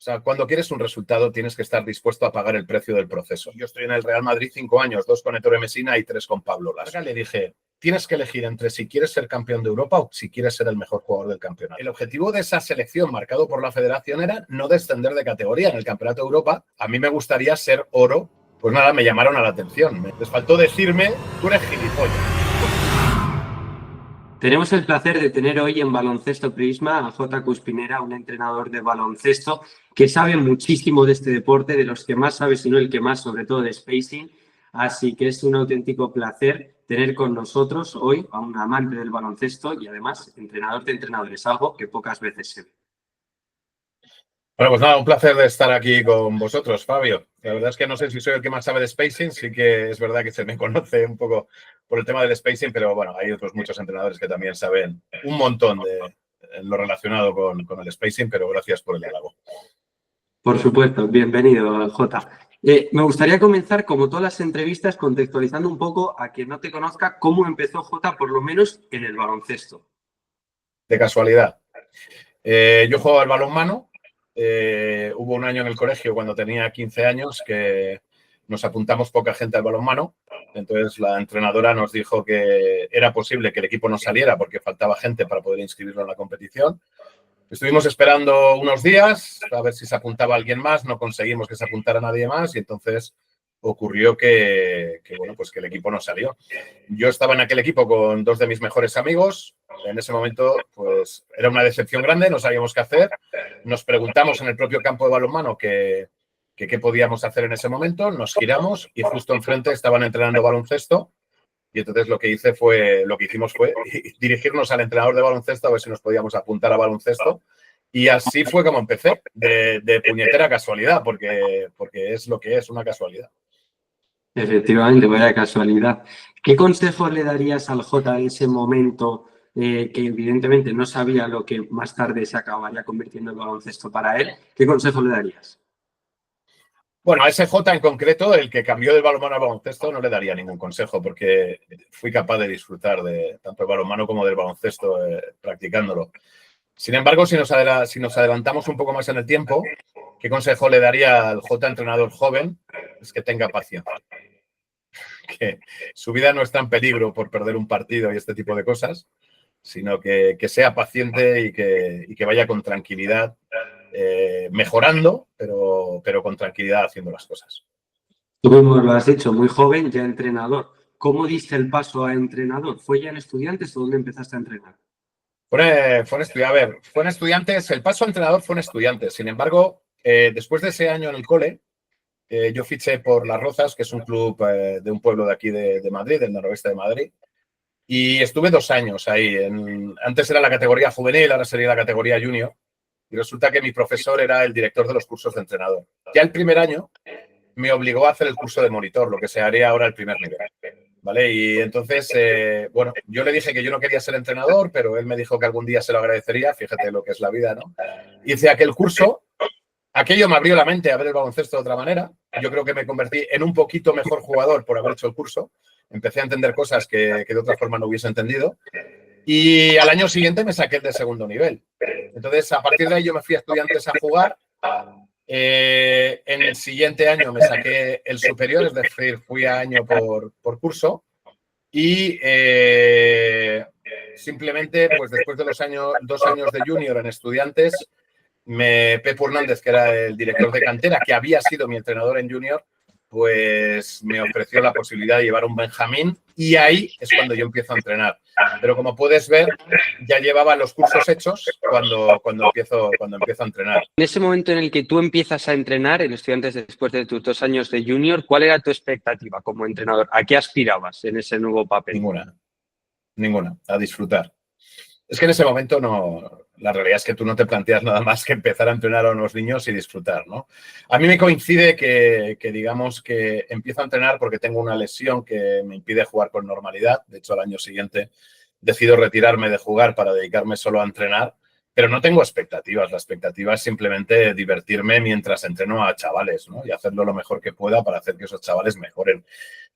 sea, cuando quieres un resultado tienes que estar dispuesto a pagar el precio del proceso. Yo estoy en el Real Madrid 5 años, 2 con Ettore Messina y 3 con Pablo Laso. Le dije, tienes que elegir entre si quieres ser campeón de Europa o si quieres ser el mejor jugador del campeonato. El objetivo de esa selección marcado por la federación era no descender de categoría en el Campeonato de Europa. A mí me gustaría ser oro. Pues nada, me llamaron a la atención. Les faltó decirme, tú eres gilipollas. Tenemos el placer de tener hoy en Baloncesto Prisma a Jota Cuspinera, un entrenador de baloncesto que sabe muchísimo de este deporte, de los que más sabe, si no el que más, sobre todo de spacing. Así que es un auténtico placer tener con nosotros hoy a un amante del baloncesto y además entrenador de entrenadores, algo que pocas veces se ve. Bueno, pues nada, un placer de estar aquí con vosotros, Fabio. La verdad es que no sé si soy el que más sabe de spacing, sí que es verdad que se me conoce un poco por el tema del spacing, pero bueno, hay otros muchos entrenadores que también saben un montón de lo relacionado con el spacing, pero gracias por el halago. Por supuesto, bienvenido, Jota. Me gustaría comenzar, como todas las entrevistas, contextualizando un poco a quien no te conozca cómo empezó Jota, por lo menos en el baloncesto. De casualidad. Yo jugaba al balonmano. Hubo un año en el colegio cuando tenía 15 años que nos apuntamos poca gente al balonmano. Entonces la entrenadora nos dijo que era posible que el equipo no saliera porque faltaba gente para poder inscribirlo en la competición. Estuvimos esperando unos días a ver si se apuntaba alguien más. No conseguimos que se apuntara nadie más y entonces ocurrió que el equipo no salió. Yo estaba en aquel equipo con 2 de mis mejores amigos. En ese momento, pues, era una decepción grande, no sabíamos qué hacer. Nos preguntamos en el propio campo de balonmano qué podíamos hacer en ese momento. Nos giramos y justo enfrente estaban entrenando baloncesto. Y entonces lo que hicimos fue dirigirnos al entrenador de baloncesto a ver si nos podíamos apuntar a baloncesto. Y así fue como empecé, de puñetera casualidad, porque es lo que es, una casualidad. Efectivamente, vaya casualidad. ¿Qué consejo le darías al Jota en ese momento que evidentemente no sabía lo que más tarde se acabaría convirtiendo en baloncesto para él? ¿Qué consejo le darías? Bueno, a ese Jota en concreto, el que cambió del balonmano al baloncesto, no le daría ningún consejo porque fui capaz de disfrutar de tanto el balonmano como del baloncesto practicándolo. Sin embargo, si nos adelantamos un poco más en el tiempo, ¿qué consejo le daría al Jota entrenador joven? Es que tenga paciencia. Que su vida no está en peligro por perder un partido y este tipo de cosas, sino que sea paciente y que vaya con tranquilidad, mejorando, pero con tranquilidad haciendo las cosas. Tú mismo lo has dicho, muy joven, ya entrenador. ¿Cómo diste el paso a entrenador? ¿Fue ya en Estudiantes o dónde empezaste a entrenar? Fue en Estudiantes, el paso a entrenador fue en Estudiantes. Sin embargo, después de ese año en el cole, yo fiché por Las Rozas, que es un club de un pueblo de aquí de Madrid, del noroeste de Madrid, y estuve 2 años ahí. Antes era la categoría juvenil, ahora sería la categoría junior, y resulta que mi profesor era el director de los cursos de entrenador. Ya el primer año me obligó a hacer el curso de monitor, lo que se haría ahora el primer nivel. ¿Vale? Y entonces, yo le dije que yo no quería ser entrenador, pero él me dijo que algún día se lo agradecería. Fíjate lo que es la vida, ¿no? Hice aquel curso. Aquello me abrió la mente a ver el baloncesto de otra manera. Yo creo que me convertí en un poquito mejor jugador por haber hecho el curso. Empecé a entender cosas que de otra forma no hubiese entendido. Y al año siguiente me saqué el de segundo nivel. Entonces, a partir de ahí yo me fui a Estudiantes a jugar. En el siguiente año me saqué el superior, es decir, fui a año por curso. Y simplemente, pues después de 2 años de junior en Estudiantes, Pepo Hernández, que era el director de cantera, que había sido mi entrenador en junior, pues me ofreció la posibilidad de llevar un Benjamín y ahí es cuando yo empiezo a entrenar. Pero como puedes ver, ya llevaba los cursos hechos cuando empiezo a entrenar. En ese momento en el que tú empiezas a entrenar en Estudiantes después de tus 2 años de junior, ¿cuál era tu expectativa como entrenador? ¿A qué aspirabas en ese nuevo papel? Ninguna, a disfrutar. Es que en ese momento la realidad es que tú no te planteas nada más que empezar a entrenar a unos niños y disfrutar, ¿no? A mí me coincide que digamos que empiezo a entrenar porque tengo una lesión que me impide jugar con normalidad. De hecho, al año siguiente decido retirarme de jugar para dedicarme solo a entrenar, pero no tengo expectativas. La expectativa es simplemente divertirme mientras entreno a chavales, ¿no? Y hacerlo lo mejor que pueda para hacer que esos chavales mejoren.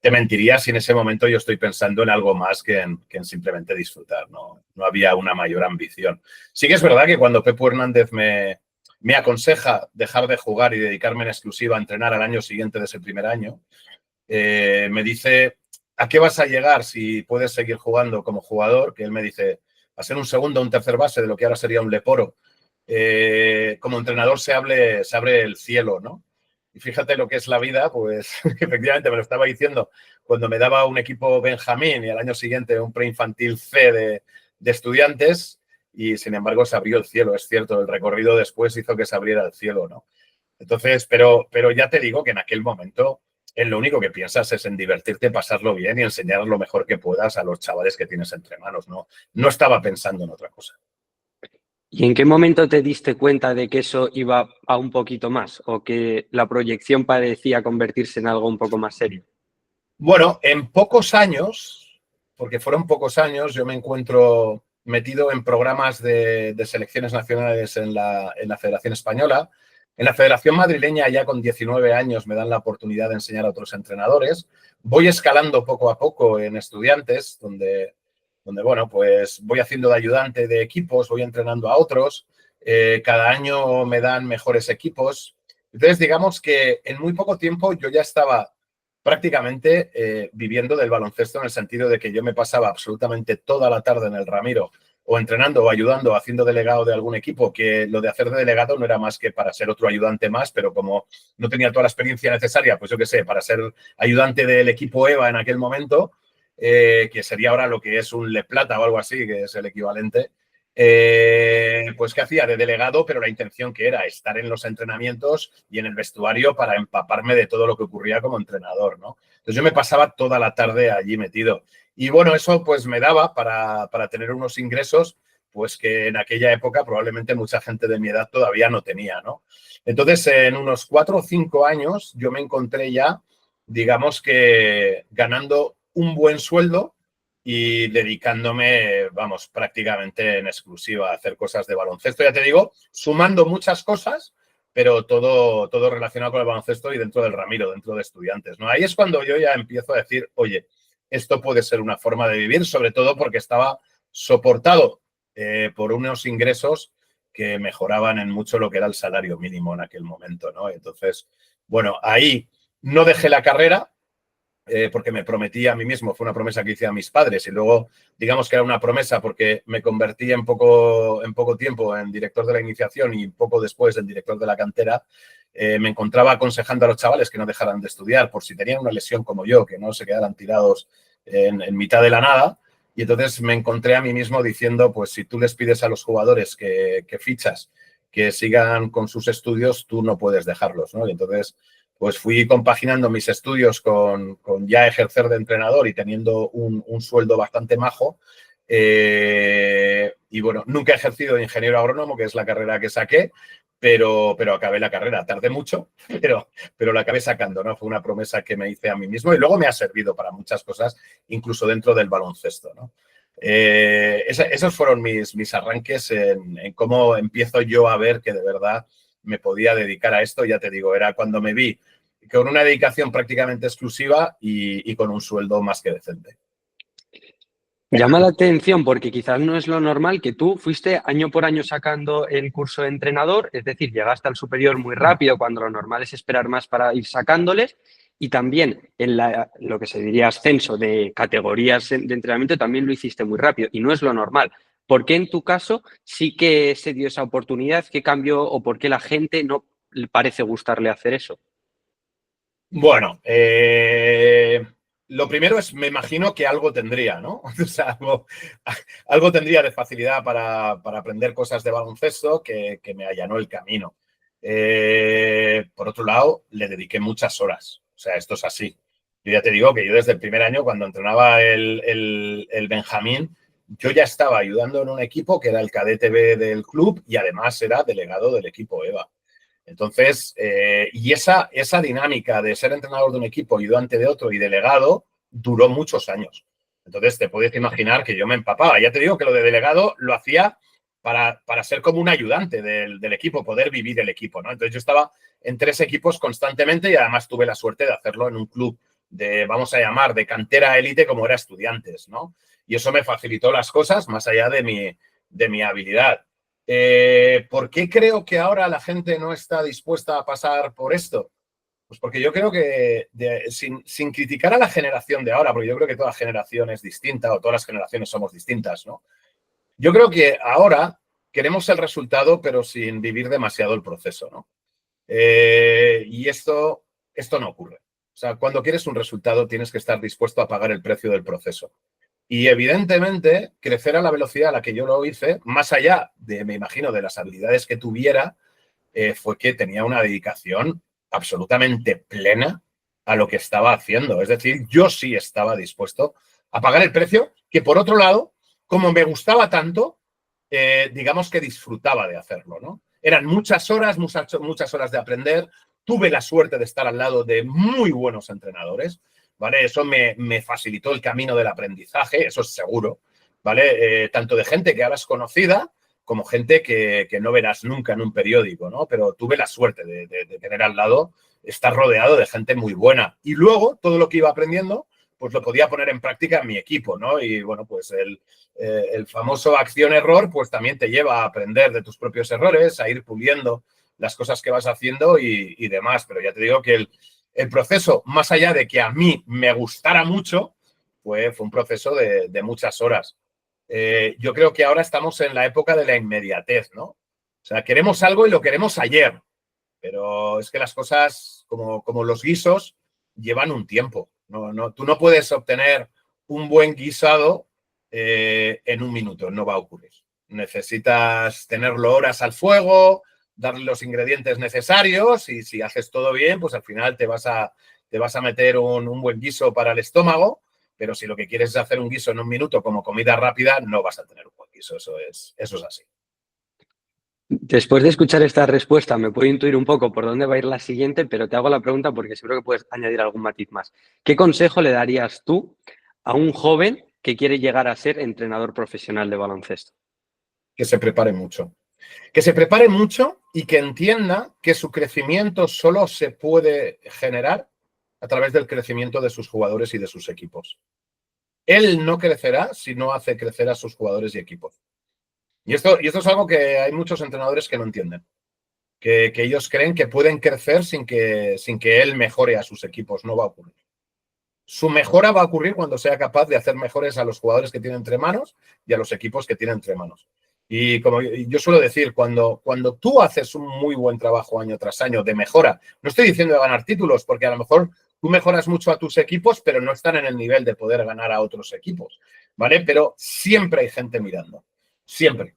Te mentiría si en ese momento yo estoy pensando en algo más que en simplemente disfrutar, ¿no? No había una mayor ambición. Sí que es verdad que cuando Pepo Hernández me me aconseja dejar de jugar y dedicarme en exclusiva a entrenar al año siguiente de ese primer año. Me dice, ¿a qué vas a llegar si puedes seguir jugando como jugador? Que él me dice, a ser un segundo o un tercer base de lo que ahora sería un leporo. Como entrenador se abre el cielo, ¿no? Y fíjate lo que es la vida, pues efectivamente me lo estaba diciendo cuando me daba un equipo Benjamín y al año siguiente un preinfantil C de estudiantes y sin embargo se abrió el cielo, es cierto, el recorrido después hizo que se abriera el cielo, ¿no? Entonces, pero ya te digo que en aquel momento lo único que piensas es en divertirte, pasarlo bien y enseñar lo mejor que puedas a los chavales que tienes entre manos, ¿no? No estaba pensando en otra cosa. ¿Y en qué momento te diste cuenta de que eso iba a un poquito más o que la proyección parecía convertirse en algo un poco más serio? Bueno, en pocos años, porque fueron pocos años, yo me encuentro metido en programas de selecciones nacionales en la Federación Española. En la Federación Madrileña, ya con 19 años, me dan la oportunidad de enseñar a otros entrenadores. Voy escalando poco a poco en estudiantes, donde bueno, pues voy haciendo de ayudante de equipos, voy entrenando a otros. Cada año me dan mejores equipos. Entonces, digamos que en muy poco tiempo yo ya estaba prácticamente viviendo del baloncesto en el sentido de que yo me pasaba absolutamente toda la tarde en el Ramiro o entrenando o ayudando, haciendo delegado de algún equipo, que lo de hacer de delegado no era más que para ser otro ayudante más, pero como no tenía toda la experiencia necesaria, pues yo qué sé, para ser ayudante del equipo EVA en aquel momento, que sería ahora lo que es un Le Plata o algo así, que es el equivalente, pues que hacía de delegado, pero la intención que era estar en los entrenamientos y en el vestuario para empaparme de todo lo que ocurría como entrenador, ¿no? Entonces yo me pasaba toda la tarde allí metido. Y bueno, eso pues me daba para tener unos ingresos pues que en aquella época probablemente mucha gente de mi edad todavía no tenía, ¿no? Entonces, en unos 4 o 5 años yo me encontré ya, digamos que ganando un buen sueldo y dedicándome, vamos, prácticamente en exclusiva a hacer cosas de baloncesto. Ya te digo, sumando muchas cosas, pero todo relacionado con el baloncesto y dentro del Ramiro, dentro de estudiantes, ¿no? Ahí es cuando yo ya empiezo a decir, oye, esto puede ser una forma de vivir, sobre todo porque estaba soportado por unos ingresos que mejoraban en mucho lo que era el salario mínimo en aquel momento, ¿no? Entonces, bueno, ahí no dejé la carrera, porque me prometí a mí mismo, fue una promesa que hice a mis padres y luego digamos que era una promesa porque me convertí en poco tiempo en director de la iniciación y poco después en director de la cantera. Me encontraba aconsejando a los chavales que no dejaran de estudiar por si tenían una lesión como yo, que no se quedaran tirados en mitad de la nada. Y entonces me encontré a mí mismo diciendo, pues si tú les pides a los jugadores que fichas que sigan con sus estudios, tú no puedes dejarlos, ¿no? Y entonces pues fui compaginando mis estudios con ya ejercer de entrenador y teniendo un sueldo bastante majo. Y bueno, nunca he ejercido de ingeniero agrónomo, que es la carrera que saqué, pero acabé la carrera. Tardé mucho, pero la acabé sacando, ¿no? Fue una promesa que me hice a mí mismo y luego me ha servido para muchas cosas, incluso dentro del baloncesto, ¿no? Esos fueron mis arranques en cómo empiezo yo a ver que de verdad me podía dedicar a esto. Ya te digo, era cuando me vi con una dedicación prácticamente exclusiva y con un sueldo más que decente. Llama la atención porque quizás no es lo normal que tú fuiste año por año sacando el curso de entrenador, es decir, llegaste al superior muy rápido cuando lo normal es esperar más para ir sacándoles y también en lo que se diría ascenso de categorías de entrenamiento también lo hiciste muy rápido y no es lo normal. ¿Por qué en tu caso sí que se dio esa oportunidad? ¿Qué cambió o por qué la gente no le parece gustarle hacer eso? Bueno, lo primero es, me imagino que algo tendría, ¿no? O sea, algo tendría de facilidad para aprender cosas de baloncesto que me allanó el camino. Por otro lado, le dediqué muchas horas. O sea, esto es así. Yo ya te digo que yo desde el primer año, cuando entrenaba el Benjamín, yo ya estaba ayudando en un equipo que era el cadete B del club y además era delegado del equipo EVA. Entonces, y esa dinámica de ser entrenador de un equipo, ayudante de otro y delegado duró muchos años. Entonces, te puedes imaginar que yo me empapaba. Ya te digo que lo de delegado lo hacía para ser como un ayudante del equipo, poder vivir el equipo, ¿no? Entonces, yo estaba en 3 equipos constantemente y además tuve la suerte de hacerlo en un club de, vamos a llamar, de cantera élite como era Estudiantes, ¿no? Y eso me facilitó las cosas más allá de mi habilidad. ¿Por qué creo que ahora la gente no está dispuesta a pasar por esto? Pues porque yo creo que, sin criticar a la generación de ahora, porque yo creo que toda generación es distinta o todas las generaciones somos distintas, ¿no? Yo creo que ahora queremos el resultado, pero sin vivir demasiado el proceso, ¿no? Y esto no ocurre. O sea, cuando quieres un resultado tienes que estar dispuesto a pagar el precio del proceso. Y evidentemente, crecer a la velocidad a la que yo lo hice, más allá de, me imagino, de las habilidades que tuviera, fue que tenía una dedicación absolutamente plena a lo que estaba haciendo. Es decir, yo sí estaba dispuesto a pagar el precio, que por otro lado, como me gustaba tanto, digamos que disfrutaba de hacerlo, ¿no? Eran muchas horas de aprender. Tuve la suerte de estar al lado de muy buenos entrenadores, ¿vale? Eso me facilitó el camino del aprendizaje, eso es seguro, ¿vale? Tanto de gente que ahora es conocida como gente que no verás nunca en un periódico, ¿no? Pero tuve la suerte de tener al lado, estar rodeado de gente muy buena. Y luego, todo lo que iba aprendiendo, pues lo podía poner en práctica en mi equipo, ¿no? Y bueno, pues el famoso acción-error, pues también te lleva a aprender de tus propios errores, a ir puliendo las cosas que vas haciendo y demás. Pero ya te digo que el proceso, más allá de que a mí me gustara mucho, fue un proceso de muchas horas. Yo creo que ahora estamos en la época de la inmediatez, ¿no? O sea, queremos algo y lo queremos ayer, pero es que las cosas, como los guisos, llevan un tiempo. Tú no puedes obtener un buen guisado en un minuto, no va a ocurrir. Necesitas tenerlo horas al fuego, darle los ingredientes necesarios y si haces todo bien, pues al final te vas a meter un buen guiso para el estómago, pero si lo que quieres es hacer un guiso en un minuto como comida rápida, no vas a tener un buen guiso, eso es así. Después de escuchar esta respuesta, me puedo intuir un poco por dónde va a ir la siguiente, pero te hago la pregunta porque seguro que puedes añadir algún matiz más. ¿Qué consejo le darías tú a un joven que quiere llegar a ser entrenador profesional de baloncesto? Que se prepare mucho. Que se prepare mucho y que entienda que su crecimiento solo se puede generar a través del crecimiento de sus jugadores y de sus equipos. Él no crecerá si no hace crecer a sus jugadores y equipos. Y esto es algo que hay muchos entrenadores que no entienden. Que ellos creen que pueden crecer sin que él mejore a sus equipos. No va a ocurrir. Su mejora va a ocurrir cuando sea capaz de hacer mejores a los jugadores que tiene entre manos y a los equipos que tiene entre manos. Y como yo suelo decir, cuando tú haces un muy buen trabajo año tras año de mejora, no estoy diciendo de ganar títulos, porque a lo mejor tú mejoras mucho a tus equipos, pero no están en el nivel de poder ganar a otros equipos, ¿vale? Pero siempre hay gente mirando, siempre.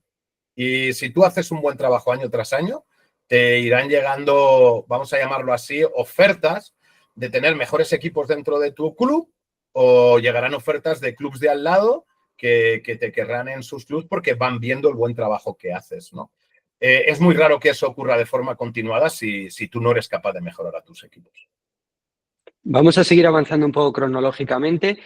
Y si tú haces un buen trabajo año tras año, te irán llegando, vamos a llamarlo así, ofertas de tener mejores equipos dentro de tu club o llegarán ofertas de clubs de al lado que te querrán en sus clubs porque van viendo el buen trabajo que haces, ¿no? Es muy raro que eso ocurra de forma continuada si tú no eres capaz de mejorar a tus equipos. Vamos a seguir avanzando un poco cronológicamente.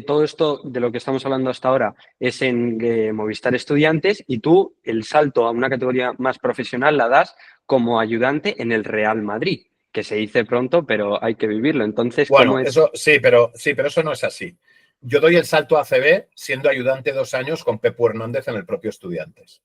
Todo esto de lo que estamos hablando hasta ahora es en Movistar Estudiantes y tú el salto a una categoría más profesional la das como ayudante en el Real Madrid, que se dice pronto, pero hay que vivirlo. Entonces, bueno, ¿cómo es? Eso sí, pero eso no es así. Yo doy el salto a ACB siendo ayudante 2 años con Pepu Hernández en el propio Estudiantes.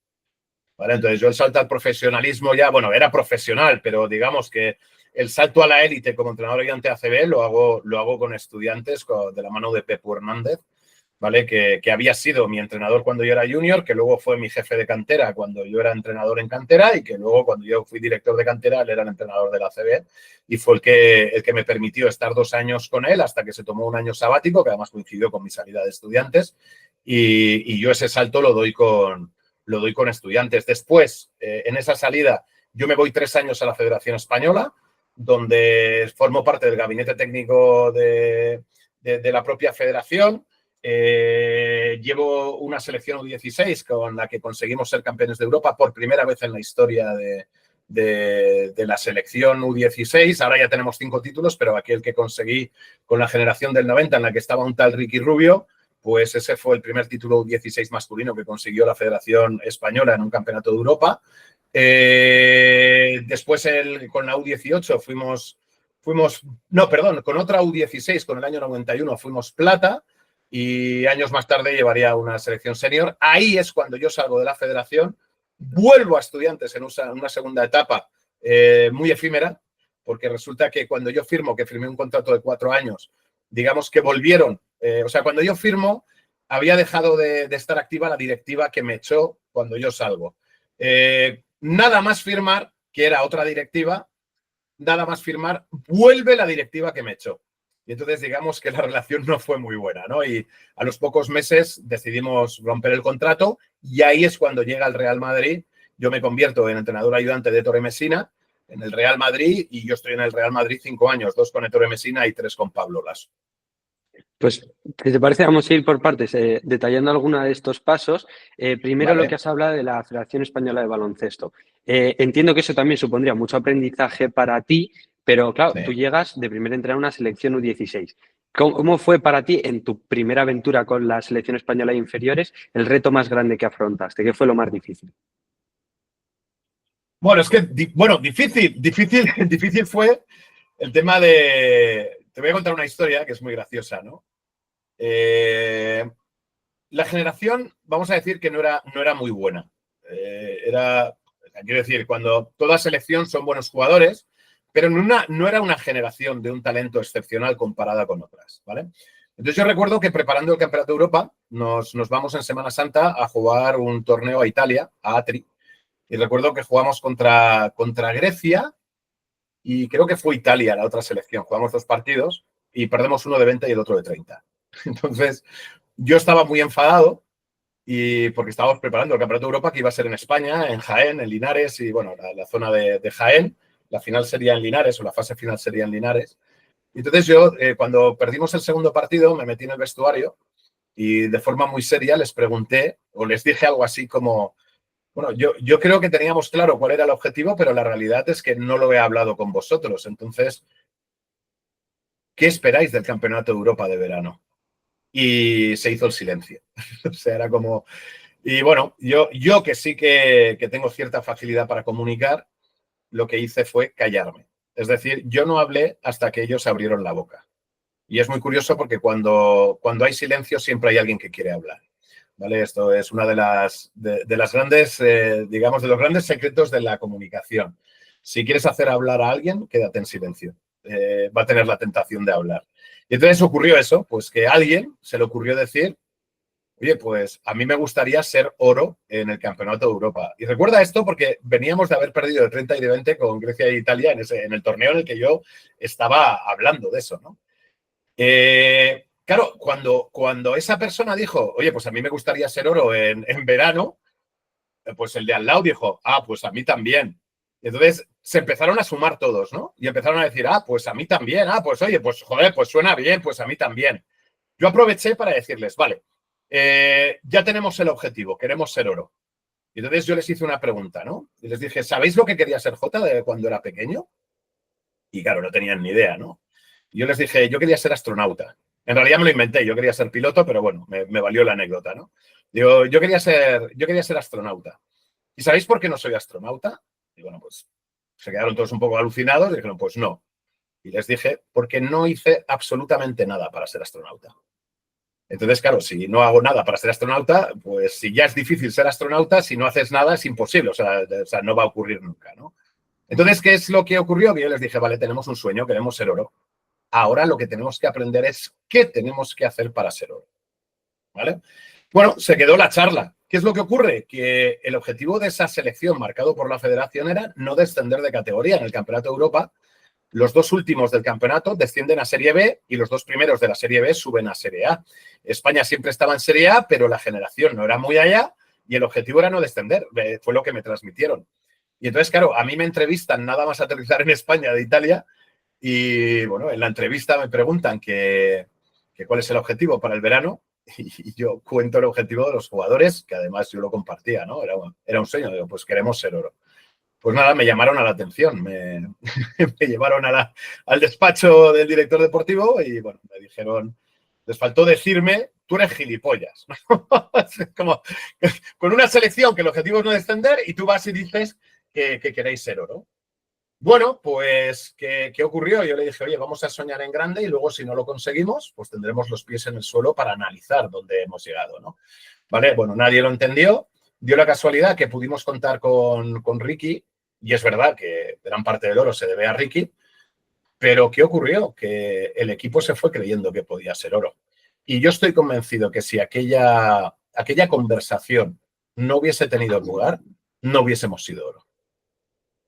¿Vale? Entonces yo el salto al profesionalismo ya, bueno, era profesional, pero digamos que el salto a la élite como entrenador ayudante ACB lo hago con Estudiantes de la mano de Pepu Hernández, ¿vale? Que había sido mi entrenador cuando yo era junior, que luego fue mi jefe de cantera cuando yo era entrenador en cantera y que luego cuando yo fui director de cantera él era el entrenador de la ACB y fue el que me permitió estar 2 años con él hasta que se tomó un año sabático, que además coincidió con mi salida de Estudiantes y yo ese salto lo doy con Estudiantes. Después, en esa salida, yo me voy 3 años a la Federación Española, donde formo parte del gabinete técnico de la propia federación. Llevo una selección U16 con la que conseguimos ser campeones de Europa por primera vez en la historia de la selección U16. Ahora ya tenemos 5 títulos, pero aquel que conseguí con la generación del 90, en la que estaba un tal Ricky Rubio, pues ese fue el primer título U16 masculino que consiguió la Federación Española en un campeonato de Europa. Después con la U18 con otra U16, con el año 91 fuimos plata y años más tarde llevaría una selección senior. Ahí es cuando yo salgo de la federación, vuelvo a Estudiantes en una segunda etapa muy efímera, porque resulta que cuando yo firmo, que firmé un contrato de 4 años, digamos que volvieron, o sea, cuando yo firmo, había dejado de estar activa la directiva que me echó cuando yo salgo. Nada más firmar, que era otra directiva, nada más firmar, vuelve la directiva que me echó. Y entonces digamos que la relación no fue muy buena, ¿no? Y a los pocos meses decidimos romper el contrato y ahí es cuando llega el Real Madrid. Yo me convierto en entrenador ayudante de Ettore Messina en el Real Madrid y yo estoy en el Real Madrid 5 años, 2 con Ettore Messina y 3 con Pablo Lasso. Pues, si te parece, vamos a ir por partes, detallando algunos de estos pasos. Primero, Vale. lo que has hablado de la Federación Española de Baloncesto. Entiendo que eso también supondría mucho aprendizaje para ti, pero claro, Sí. tú llegas de primer entrenador a una selección U16. ¿Cómo fue para ti en tu primera aventura con la selección española de inferiores el reto más grande que afrontaste? ¿Qué fue lo más difícil? Bueno, es que, difícil fue el tema de... Te voy a contar una historia que es muy graciosa, ¿no? La generación, vamos a decir que no era muy buena. Quiero decir, cuando toda selección son buenos jugadores, pero no era una generación de un talento excepcional comparada con otras, ¿vale? Entonces yo recuerdo que preparando el Campeonato de Europa nos vamos en Semana Santa a jugar un torneo a Italia, a Atri, y recuerdo que jugamos contra Grecia y creo que fue Italia la otra selección. Jugamos 2 partidos y perdemos uno de 20 y el otro de 30. Entonces yo estaba muy enfadado y porque estábamos preparando el Campeonato de Europa que iba a ser en España, en Jaén, en Linares y bueno, la zona de Jaén. La final sería en Linares o la fase final sería en Linares. Entonces yo, cuando perdimos el segundo partido, me metí en el vestuario y de forma muy seria les pregunté o les dije algo así como, bueno, yo creo que teníamos claro cuál era el objetivo, pero la realidad es que no lo he hablado con vosotros. Entonces, ¿qué esperáis del Campeonato de Europa de verano? Y se hizo el silencio. O sea, era como... Y bueno, yo que sí que tengo cierta facilidad para comunicar, lo que hice fue callarme. Es decir, yo no hablé hasta que ellos abrieron la boca. Y es muy curioso porque cuando hay silencio siempre hay alguien que quiere hablar. ¿Vale? Esto es una de las grandes, digamos, de los grandes secretos de la comunicación. Si quieres hacer hablar a alguien, quédate en silencio. Va a tener la tentación de hablar. Y entonces ocurrió eso, pues que a alguien se le ocurrió decir, oye, pues a mí me gustaría ser oro en el Campeonato de Europa. Y recuerda esto porque veníamos de haber perdido de 30 y de 20 con Grecia e Italia en el torneo en el que yo estaba hablando de eso, ¿no? Claro, cuando esa persona dijo, oye, pues a mí me gustaría ser oro en verano, pues el de al lado dijo, pues a mí también. Y entonces se empezaron a sumar todos, ¿no? Y empezaron a decir, pues a mí también, pues oye, pues joder, pues suena bien, pues a mí también. Yo aproveché para decirles, vale, ya tenemos el objetivo, queremos ser oro. Y entonces yo les hice una pregunta, ¿no? Y les dije, ¿sabéis lo que quería ser Jota de cuando era pequeño? Y claro, no tenían ni idea, ¿no? Y yo les dije, yo quería ser astronauta. En realidad me lo inventé, yo quería ser piloto, pero bueno, me valió la anécdota, ¿no? Digo, yo quería ser astronauta. ¿Y sabéis por qué no soy astronauta? Y bueno, pues se quedaron todos un poco alucinados y dijeron, pues no. Y les dije, porque no hice absolutamente nada para ser astronauta. Entonces, claro, si no hago nada para ser astronauta, pues si ya es difícil ser astronauta, si no haces nada es imposible, o sea no va a ocurrir nunca, ¿no? Entonces, ¿qué es lo que ocurrió? Que yo les dije, vale, tenemos un sueño, queremos ser oro. Ahora lo que tenemos que aprender es qué tenemos que hacer para ser oro, ¿vale? Bueno, se quedó la charla. ¿Qué es lo que ocurre? Que el objetivo de esa selección marcado por la federación era no descender de categoría en el Campeonato de Europa. Los 2 últimos del campeonato descienden a Serie B y los 2 primeros de la Serie B suben a Serie A. España siempre estaba en Serie A, pero la generación no era muy allá y el objetivo era no descender. Fue lo que me transmitieron. Y entonces, claro, a mí me entrevistan nada más aterrizar en España de Italia y, bueno, en la entrevista me preguntan que cuál es el objetivo para el verano y yo cuento el objetivo de los jugadores, que además yo lo compartía, ¿no? Era un sueño, digo, pues queremos ser oro. Pues nada, me llamaron a la atención, me llevaron al despacho del director deportivo y, bueno, me dijeron, les faltó decirme, tú eres gilipollas. Como, con una selección que el objetivo es no descender y tú vas y dices que queréis ser oro. Bueno, pues, ¿qué ocurrió? Yo le dije, oye, vamos a soñar en grande y luego si no lo conseguimos, pues tendremos los pies en el suelo para analizar dónde hemos llegado, ¿no? ¿Vale? Bueno, nadie lo entendió. dio la casualidad que pudimos contar con Ricky, y es verdad que gran parte del oro se debe a Ricky, pero ¿qué ocurrió? Que el equipo se fue creyendo que podía ser oro. Y yo estoy convencido que si aquella conversación no hubiese tenido lugar, no hubiésemos sido oro.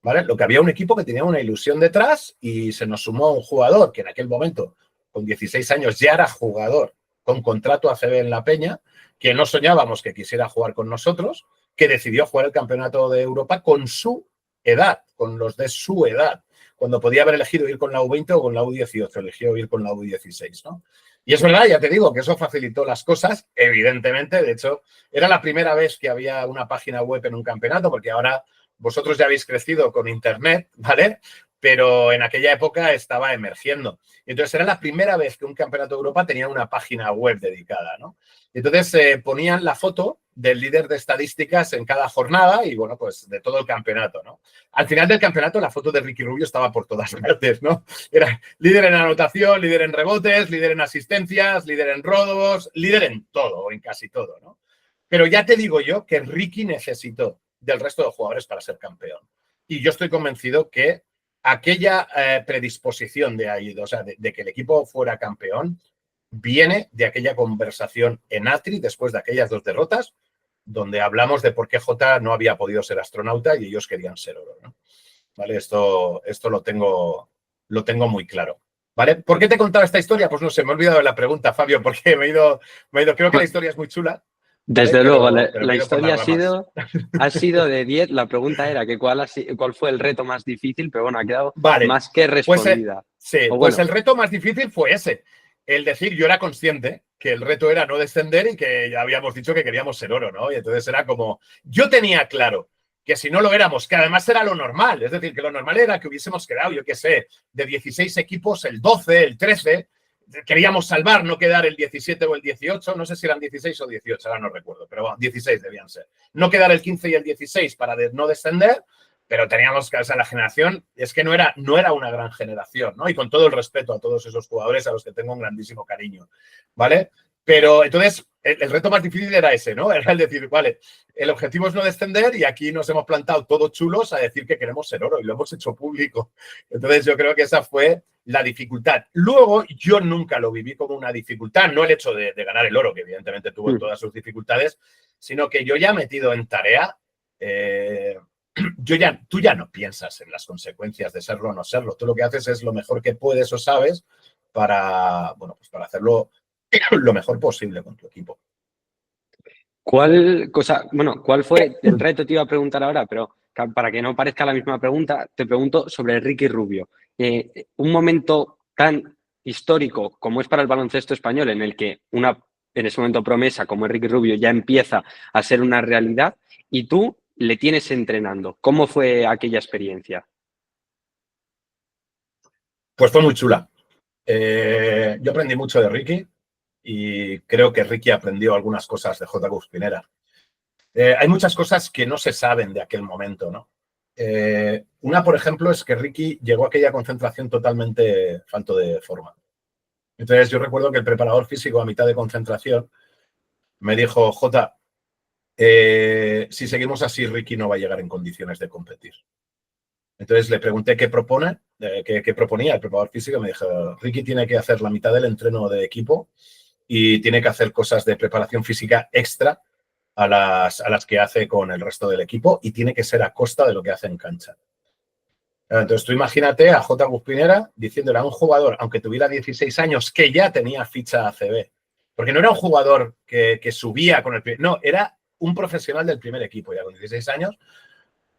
¿Vale? Lo que había un equipo que tenía una ilusión detrás y se nos sumó un jugador que en aquel momento, con 16 años, ya era jugador con contrato ACB en la Peña, que no soñábamos que quisiera jugar con nosotros, que decidió jugar el Campeonato de Europa con su edad, con los de su edad, cuando podía haber elegido ir con la U20 o con la U18, eligió ir con la U16, ¿no? Y es verdad, ya te digo, que eso facilitó las cosas, evidentemente. De hecho, era la primera vez que había una página web en un campeonato, porque ahora vosotros ya habéis crecido con Internet, ¿vale? Pero en aquella época estaba emergiendo. Entonces, era la primera vez que un campeonato de Europa tenía una página web dedicada, ¿no? Entonces, ponían la foto del líder de estadísticas en cada jornada y, bueno, pues de todo el campeonato, ¿no? Al final del campeonato, la foto de Ricky Rubio estaba por todas partes, ¿no? Era líder en anotación, líder en rebotes, líder en asistencias, líder en robos, líder en todo, en casi todo, ¿no? Pero ya te digo yo que Ricky necesitó del resto de jugadores para ser campeón. Y yo estoy convencido que aquella predisposición de ahí, o sea, de que el equipo fuera campeón, viene de aquella conversación en Atri después de aquellas 2 derrotas, donde hablamos de por qué Jota no había podido ser astronauta y ellos querían ser oro, ¿no? ¿Vale? Esto lo tengo muy claro. ¿Vale? ¿Por qué te he contado esta historia? Pues no sé, me he olvidado de la pregunta, Fabio, porque creo que la historia es muy chula. ¿Vale? Desde luego, la me he ido por historia las ramas. ha sido de 10. La pregunta era que cuál fue el reto más difícil, pero bueno, ha quedado Vale, más que pues, respondida. sí, O pues bueno, el reto más difícil fue ese. El decir, yo era consciente que el reto era no descender y que ya habíamos dicho que queríamos ser oro, ¿no? Y entonces era como, yo tenía claro que si no lo éramos, que además era lo normal, es decir, que lo normal era que hubiésemos quedado, yo qué sé, de 16 equipos, el 12, el 13, queríamos salvar, no quedar el 17 o el 18, no sé si eran 16 o 18, ahora no recuerdo, pero bueno, 16 debían ser. No quedar el 15 y el 16 para no descender, pero teníamos que, o sea, la generación es que no era una gran generación, ¿no? Y con todo el respeto a todos esos jugadores a los que tengo un grandísimo cariño, ¿vale? Pero entonces el reto más difícil era ese, ¿no? Era el decir, vale, el objetivo es no descender y aquí nos hemos plantado todos chulos a decir que queremos ser oro y lo hemos hecho público. Entonces yo creo que esa fue la dificultad. Luego yo nunca lo viví como una dificultad, no el hecho de ganar el oro, que evidentemente tuvo todas sus dificultades, sino que yo ya metido en tarea, tú ya no piensas en las consecuencias de serlo o no serlo. Tú lo que haces es lo mejor que puedes o sabes para, bueno, pues para hacerlo lo mejor posible con tu equipo. ¿cuál fue el reto? Te iba a preguntar ahora, pero para que no parezca la misma pregunta, te pregunto sobre Ricky Rubio. Un momento tan histórico como es para el baloncesto español, en el que en ese momento promesa como es Ricky Rubio ya empieza a ser una realidad y tú le tienes entrenando. ¿Cómo fue aquella experiencia? Pues fue muy chula. Yo aprendí mucho de Ricky y creo que Ricky aprendió algunas cosas de J. Cuspinera. Hay muchas cosas que no se saben de aquel momento, ¿no? Una, por ejemplo, es que Ricky llegó a aquella concentración totalmente falto de forma. Entonces, yo recuerdo que el preparador físico a mitad de concentración me dijo, Jota, si seguimos así, Ricky no va a llegar en condiciones de competir. Entonces le pregunté qué proponía el preparador físico y me dijo, Ricky tiene que hacer la mitad del entreno de equipo y tiene que hacer cosas de preparación física extra a las que hace con el resto del equipo y tiene que ser a costa de lo que hace en cancha. Entonces tú imagínate a J. Cuspinera diciéndole a un jugador, aunque tuviera 16 años, que ya tenía ficha ACB, porque no era un jugador que subía con no, era un profesional del primer equipo ya con 16 años,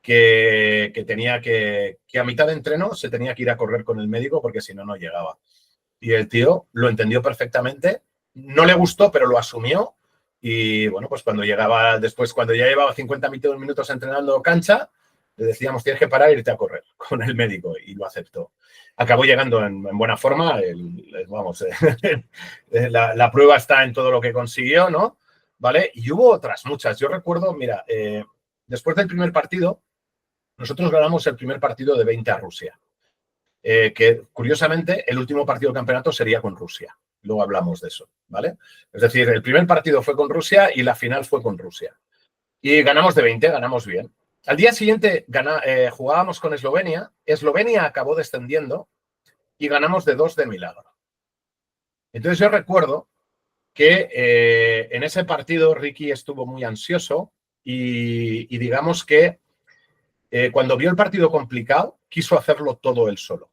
que tenía que a mitad de entreno se tenía que ir a correr con el médico porque si no, no llegaba. Y el tío lo entendió perfectamente, no le gustó, pero lo asumió. Y bueno, pues cuando llegaba después, cuando ya llevaba 50 minutos entrenando cancha, le decíamos, tienes que parar e irte a correr con el médico y lo aceptó. Acabó llegando en buena forma, la prueba está en todo lo que consiguió, ¿no? ¿Vale? Y hubo otras muchas. Yo recuerdo, mira, después del primer partido, nosotros ganamos el primer partido de 20 a Rusia. Que curiosamente el último partido del campeonato sería con Rusia. Luego hablamos de eso, ¿vale? Es decir, el primer partido fue con Rusia y la final fue con Rusia. Y ganamos de 20, ganamos bien. Al día siguiente jugábamos con Eslovenia. Eslovenia acabó descendiendo y ganamos de 2 de milagro. Entonces yo recuerdo que en ese partido Ricky estuvo muy ansioso y digamos que cuando vio el partido complicado, quiso hacerlo todo él solo.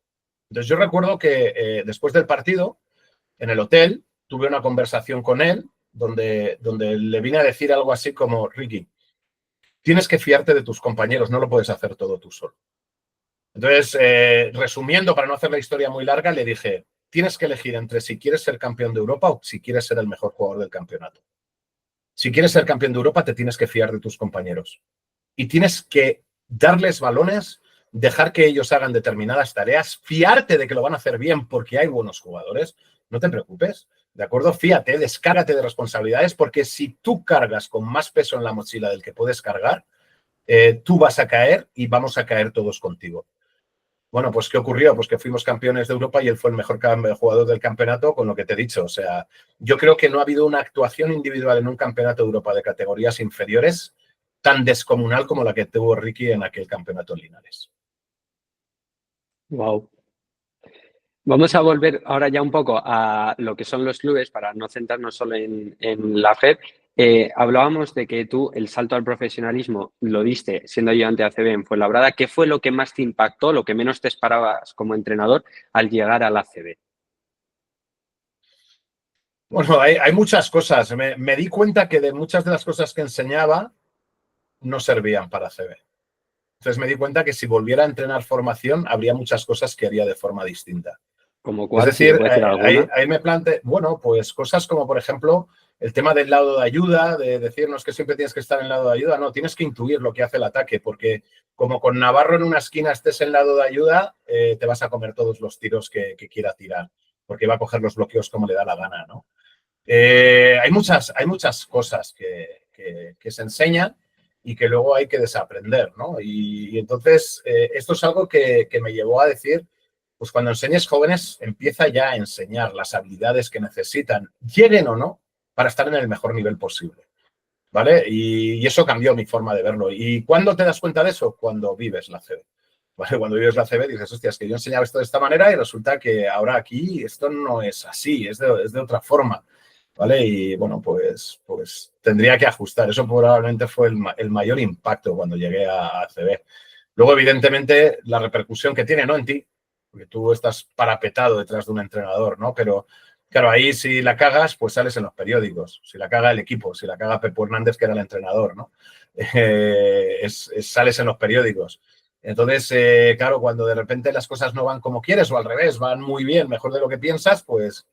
Entonces yo recuerdo que después del partido, en el hotel, tuve una conversación con él donde le vine a decir algo así como, Ricky, tienes que fiarte de tus compañeros, no lo puedes hacer todo tú solo. Entonces, resumiendo, para no hacer la historia muy larga, le dije, tienes que elegir entre si quieres ser campeón de Europa o si quieres ser el mejor jugador del campeonato. Si quieres ser campeón de Europa, te tienes que fiar de tus compañeros. Y tienes que darles balones, dejar que ellos hagan determinadas tareas, fiarte de que lo van a hacer bien porque hay buenos jugadores. No te preocupes, ¿de acuerdo? Fíate, descárgate de responsabilidades porque si tú cargas con más peso en la mochila del que puedes cargar, tú vas a caer y vamos a caer todos contigo. Bueno, pues ¿qué ocurrió? Pues que fuimos campeones de Europa y él fue el mejor jugador del campeonato, con lo que te he dicho. O sea, yo creo que no ha habido una actuación individual en un campeonato de Europa de categorías inferiores tan descomunal como la que tuvo Ricky en aquel campeonato en Linares. Wow. Vamos a volver ahora ya un poco a lo que son los clubes para no centrarnos solo en la FEP. Hablábamos de que tú el salto al profesionalismo lo diste siendo ayudante de ACB en Fuenlabrada. ¿Qué fue lo que más te impactó, lo que menos te esperabas como entrenador al llegar al ACB? Bueno, hay muchas cosas. Me di cuenta que de muchas de las cosas que enseñaba no servían para ACB. Entonces me di cuenta que si volviera a entrenar formación, habría muchas cosas que haría de forma distinta. ¿Como cuál? Es decir, ¿Si puedes decir alguna? ahí me planteé, bueno, pues cosas como, por ejemplo, el tema del lado de ayuda, de decirnos que siempre tienes que estar en el lado de ayuda. No, tienes que intuir lo que hace el ataque, porque como con Navarro en una esquina estés en el lado de ayuda, te vas a comer todos los tiros que quiera tirar, porque va a coger los bloqueos como le da la gana, ¿no? Hay muchas cosas que se enseñan y que luego hay que desaprender, ¿no? Y entonces, esto es algo que me llevó a decir, pues cuando enseñes jóvenes, empieza ya a enseñar las habilidades que necesitan, lleguen o no, para estar en el mejor nivel posible, ¿vale? Y eso cambió mi forma de verlo. ¿Y cuándo te das cuenta de eso? Cuando vives la CB. ¿Vale? Cuando vives la CB dices, hostia, es que yo enseñaba esto de esta manera y resulta que ahora aquí esto no es así, es de otra forma, ¿vale? Y bueno, pues tendría que ajustar. Eso probablemente fue el mayor impacto cuando llegué a CB. Luego, evidentemente, la repercusión que tiene, no en ti, porque tú estás parapetado detrás de un entrenador, ¿no? Pero, claro, ahí si la cagas, pues sales en los periódicos. Si la caga el equipo, si la caga Pepo Hernández, que era el entrenador, ¿no? Sales en los periódicos. Entonces, claro, cuando de repente las cosas no van como quieres o al revés, van muy bien, mejor de lo que piensas, pues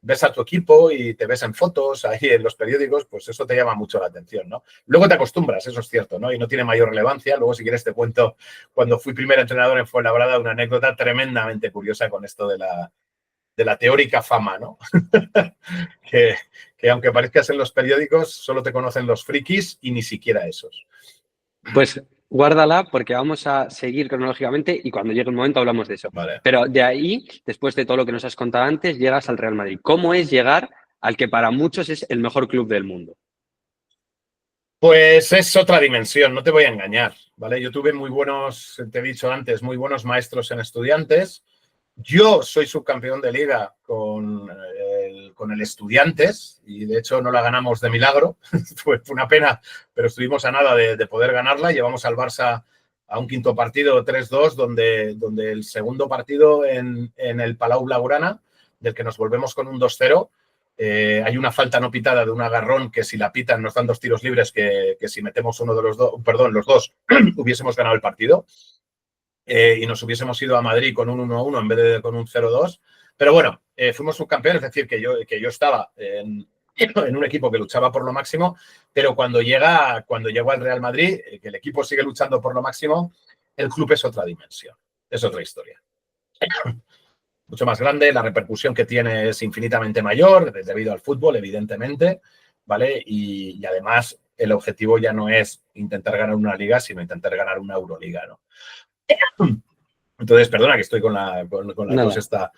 ves a tu equipo y te ves en fotos ahí en los periódicos, pues eso te llama mucho la atención, ¿no? Luego te acostumbras, eso es cierto, ¿no? Y no tiene mayor relevancia. Luego, si quieres, te cuento cuando fui primer entrenador en Fuenlabrada una anécdota tremendamente curiosa con esto de la teórica fama, ¿no? que aunque parezcas en los periódicos, solo te conocen los frikis y ni siquiera esos. Pues guárdala porque vamos a seguir cronológicamente y cuando llegue el momento hablamos de eso. Vale. Pero de ahí, después de todo lo que nos has contado antes, llegas al Real Madrid. ¿Cómo es llegar al que para muchos es el mejor club del mundo? Pues es otra dimensión, no te voy a engañar, ¿vale? Yo tuve muy buenos, te he dicho antes, muy buenos maestros en Estudiantes. Yo soy subcampeón de liga con el Estudiantes y de hecho no la ganamos de milagro, fue una pena, pero estuvimos a nada de poder ganarla. Llevamos al Barça a un quinto partido 3-2, donde el segundo partido en el Palau Blaugrana, del que nos volvemos con un 2-0, hay una falta no pitada de un agarrón que si la pitan nos dan 2 tiros libres que si metemos uno de los dos, perdón, los dos, hubiésemos ganado el partido. Y nos hubiésemos ido a Madrid con un 1-1 en vez de con un 0-2. Pero bueno, fuimos subcampeones, es decir, que yo estaba en un equipo que luchaba por lo máximo, pero cuando llegó al Real Madrid, que el equipo sigue luchando por lo máximo, el club es otra dimensión, es otra historia. Mucho más grande, la repercusión que tiene es infinitamente mayor, debido al fútbol, evidentemente, ¿vale? Y además el objetivo ya no es intentar ganar una liga, sino intentar ganar una Euroliga, ¿no? Entonces, perdona que estoy con la tos esta.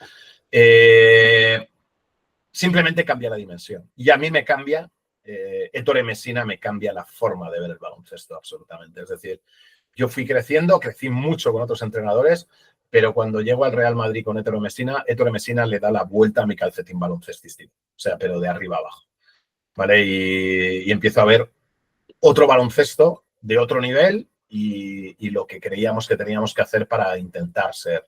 Simplemente cambia la dimensión. Y a mí me cambia Ettore Messina me cambia la forma de ver el baloncesto absolutamente. Es decir, yo fui creciendo, crecí mucho con otros entrenadores, pero cuando llego al Real Madrid con Ettore Messina le da la vuelta a mi calcetín baloncestístico. O sea, pero de arriba abajo. ¿Vale? Y empiezo a ver otro baloncesto de otro nivel y lo que creíamos que teníamos que hacer para intentar ser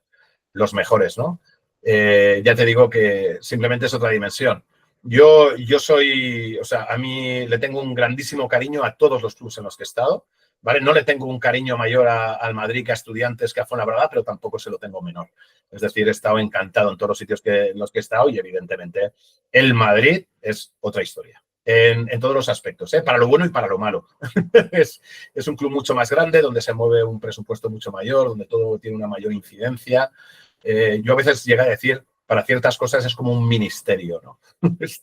los mejores, ¿no? Ya te digo que simplemente es otra dimensión. Yo soy, o sea, a mí le tengo un grandísimo cariño a todos los clubes en los que he estado, ¿vale? No le tengo un cariño mayor al Madrid que a Estudiantes, que a Fuenlabrada, pero tampoco se lo tengo menor. Es decir, he estado encantado en todos los sitios en los que he estado y evidentemente el Madrid es otra historia. En todos los aspectos, para lo bueno y para lo malo. es un club mucho más grande, donde se mueve un presupuesto mucho mayor, donde todo tiene una mayor incidencia. Yo a veces llegué a decir, para ciertas cosas es como un ministerio, ¿no? Es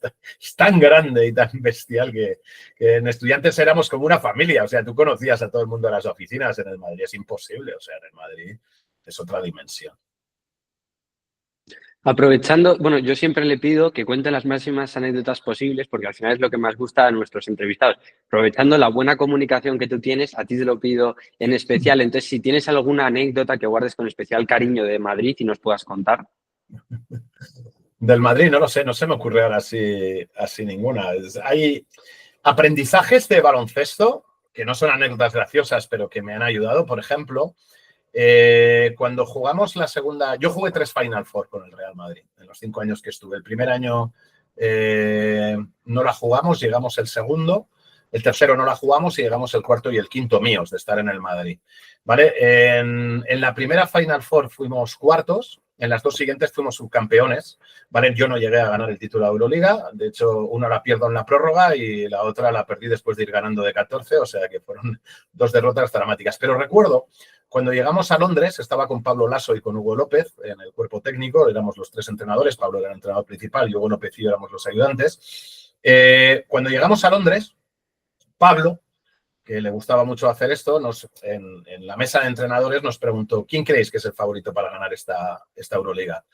tan grande y tan bestial que en Estudiantes éramos como una familia. O sea, tú conocías a todo el mundo de las oficinas. En el Madrid es imposible. O sea, en el Madrid es otra dimensión. Aprovechando, bueno, yo siempre le pido que cuente las máximas anécdotas posibles porque al final es lo que más gusta a nuestros entrevistados. Aprovechando la buena comunicación que tú tienes, a ti te lo pido en especial. Entonces, si tienes alguna anécdota que guardes con especial cariño de Madrid y nos puedas contar. Del Madrid, no lo sé, no se me ocurre ahora así ninguna. Hay aprendizajes de baloncesto que no son anécdotas graciosas, pero que me han ayudado. Por ejemplo, cuando jugamos la segunda... Yo jugué 3 Final Four con el Real Madrid en los 5 años que estuve. El primer año no la jugamos, llegamos el segundo. El tercero no la jugamos y llegamos el cuarto y el quinto míos de estar en el Madrid. ¿Vale? En la primera Final Four fuimos cuartos. En las 2 siguientes fuimos subcampeones, ¿vale? Yo no llegué a ganar el título de Euroliga. De hecho, una la pierdo en la prórroga y la otra la perdí después de ir ganando de 14. O sea que fueron 2 derrotas dramáticas. Pero recuerdo, cuando llegamos a Londres, estaba con Pablo Lasso y con Hugo López en el cuerpo técnico. Éramos los 3 entrenadores. Pablo era el entrenador principal y Hugo López y yo éramos los ayudantes. Cuando llegamos a Londres, Pablo, que le gustaba mucho hacer esto, en la mesa de entrenadores nos preguntó ¿quién creéis que es el favorito para ganar esta Euroliga?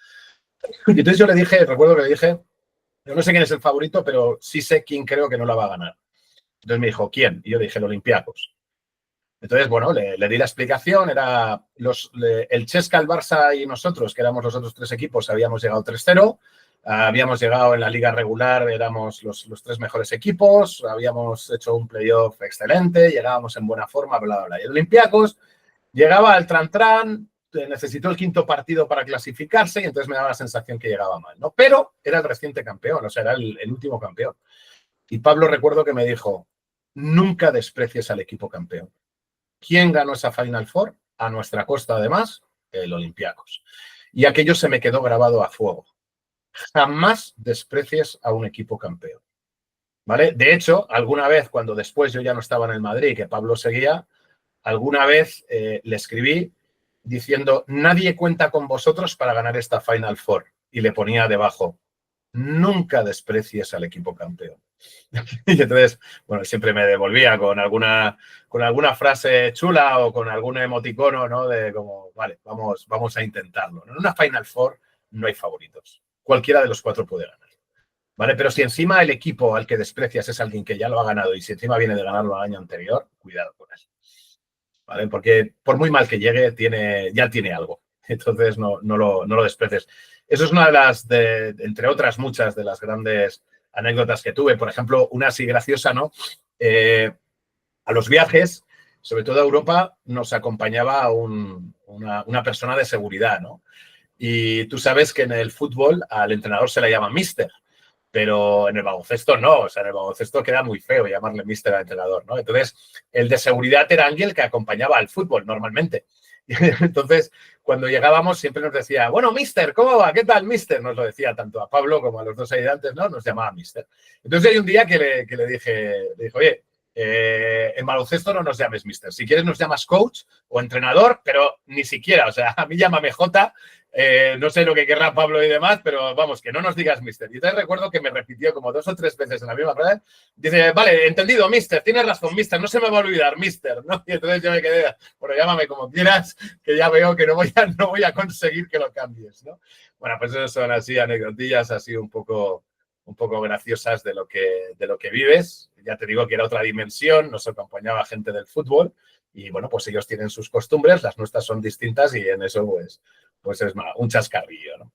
Y entonces yo le dije, recuerdo que le dije, yo no sé quién es el favorito, pero sí sé quién creo que no la va a ganar. Entonces me dijo, ¿quién? Y yo dije, el Olympiacos. Entonces, bueno, le di la explicación, era el Chesca, el Barça y nosotros, que éramos los otros 3 equipos, habíamos llegado 3-0. Habíamos llegado en la liga regular, éramos los 3 mejores equipos, habíamos hecho un playoff excelente, llegábamos en buena forma, bla, bla, bla. Y el Olympiacos llegaba al tran-tran, necesitó el 5.º partido para clasificarse y entonces me daba la sensación que llegaba mal, ¿no? Pero era el reciente campeón, o sea, era el último campeón. Y Pablo recuerdo que me dijo, nunca desprecies al equipo campeón. ¿Quién ganó esa Final Four? A nuestra costa, además, el Olympiacos. Y aquello se me quedó grabado a fuego. Jamás desprecies a un equipo campeón, ¿vale? De hecho, alguna vez, cuando después yo ya no estaba en el Madrid, que Pablo seguía, alguna vez le escribí diciendo, nadie cuenta con vosotros para ganar esta Final Four. Y le ponía debajo, nunca desprecies al equipo campeón. Y entonces, bueno, siempre me devolvía con alguna frase chula o con algún emoticono, ¿no? De como, vale, vamos a intentarlo. En una Final Four no hay favoritos. Cualquiera de los 4 puede ganar, ¿vale? Pero si encima el equipo al que desprecias es alguien que ya lo ha ganado y si encima viene de ganarlo el año anterior, cuidado con él, ¿vale? Porque por muy mal que llegue, ya tiene algo. Entonces, no lo desprecies. Eso es una de las, entre otras muchas, de las grandes anécdotas que tuve. Por ejemplo, una así graciosa, ¿no? A los viajes, sobre todo a Europa, nos acompañaba una persona de seguridad, ¿no? Y tú sabes que en el fútbol al entrenador se le llama mister, pero en el baloncesto no. O sea, en el baloncesto queda muy feo llamarle mister al entrenador, ¿no? Entonces, el de seguridad era Ángel, que acompañaba al fútbol normalmente. Entonces, cuando llegábamos siempre nos decía, bueno, mister, ¿cómo va? ¿Qué tal, mister? Nos lo decía tanto a Pablo como a los 2 ayudantes, ¿no? Nos llamaba mister. Entonces hay un día que le dije, oye, en baloncesto no nos llames mister. Si quieres nos llamas coach o entrenador, pero ni siquiera. O sea, a mí llámame Jota. No sé lo que querrá Pablo y demás, pero vamos, que no nos digas mister. Y entonces recuerdo que me repitió como 2 o 3 veces en la misma frase. Dice, vale, entendido, mister, tienes razón, mister, no se me va a olvidar, mister, ¿no? Y entonces yo me quedé, bueno, llámame como quieras, que ya veo que no voy a conseguir que lo cambies, ¿no? Bueno, pues eso son así anecdotillas, así un poco un poco graciosas de lo que vives. Ya te digo que era otra dimensión, nos acompañaba gente del fútbol y bueno, pues ellos tienen sus costumbres, las nuestras son distintas y en eso pues es un chascarrillo, ¿no?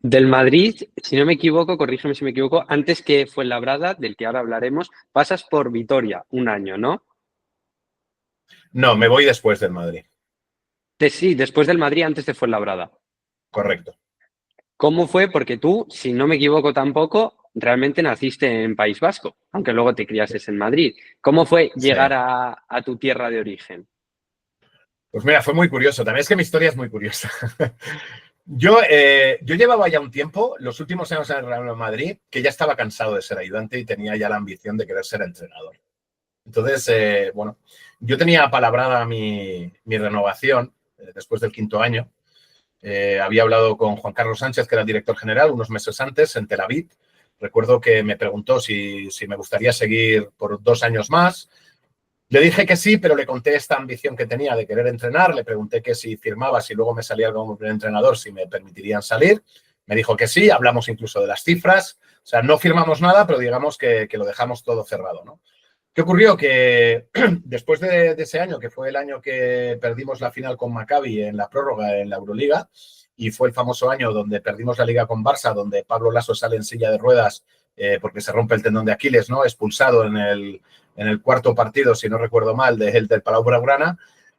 Del Madrid, si no me equivoco, corrígeme si me equivoco, antes que Fuenlabrada, del que ahora hablaremos, pasas por Vitoria un año, ¿no? No, me voy después del Madrid. Sí, después del Madrid, antes de Fuenlabrada. Correcto. ¿Cómo fue? Porque tú, si no me equivoco tampoco, realmente naciste en País Vasco, aunque luego te criases en Madrid. ¿Cómo fue Sí. llegar a tu tierra de origen? Pues mira, fue muy curioso. También es que mi historia es muy curiosa. Yo llevaba ya un tiempo, los últimos años en el Real Madrid, que ya estaba cansado de ser ayudante y tenía ya la ambición de querer ser entrenador. Entonces, bueno, yo tenía apalabrada mi renovación después del 5º año. Había hablado con Juan Carlos Sánchez, que era el director general, unos meses antes en Tel Aviv. Recuerdo que me preguntó si me gustaría seguir por 2 años más. Le dije que sí, pero le conté esta ambición que tenía de querer entrenar. Le pregunté que si firmaba, si luego me salía como primer entrenador, si me permitirían salir. Me dijo que sí, hablamos incluso de las cifras. O sea, no firmamos nada, pero digamos que lo dejamos todo cerrado, ¿no? ¿Qué ocurrió? Que después de ese año, que fue el año que perdimos la final con Maccabi en la prórroga en la Euroliga, y fue el famoso año donde perdimos la liga con Barça, donde Pablo Laso sale en silla de ruedas porque se rompe el tendón de Aquiles, ¿no? Expulsado en el 4º partido, si no recuerdo mal, del Palau Blaugrana,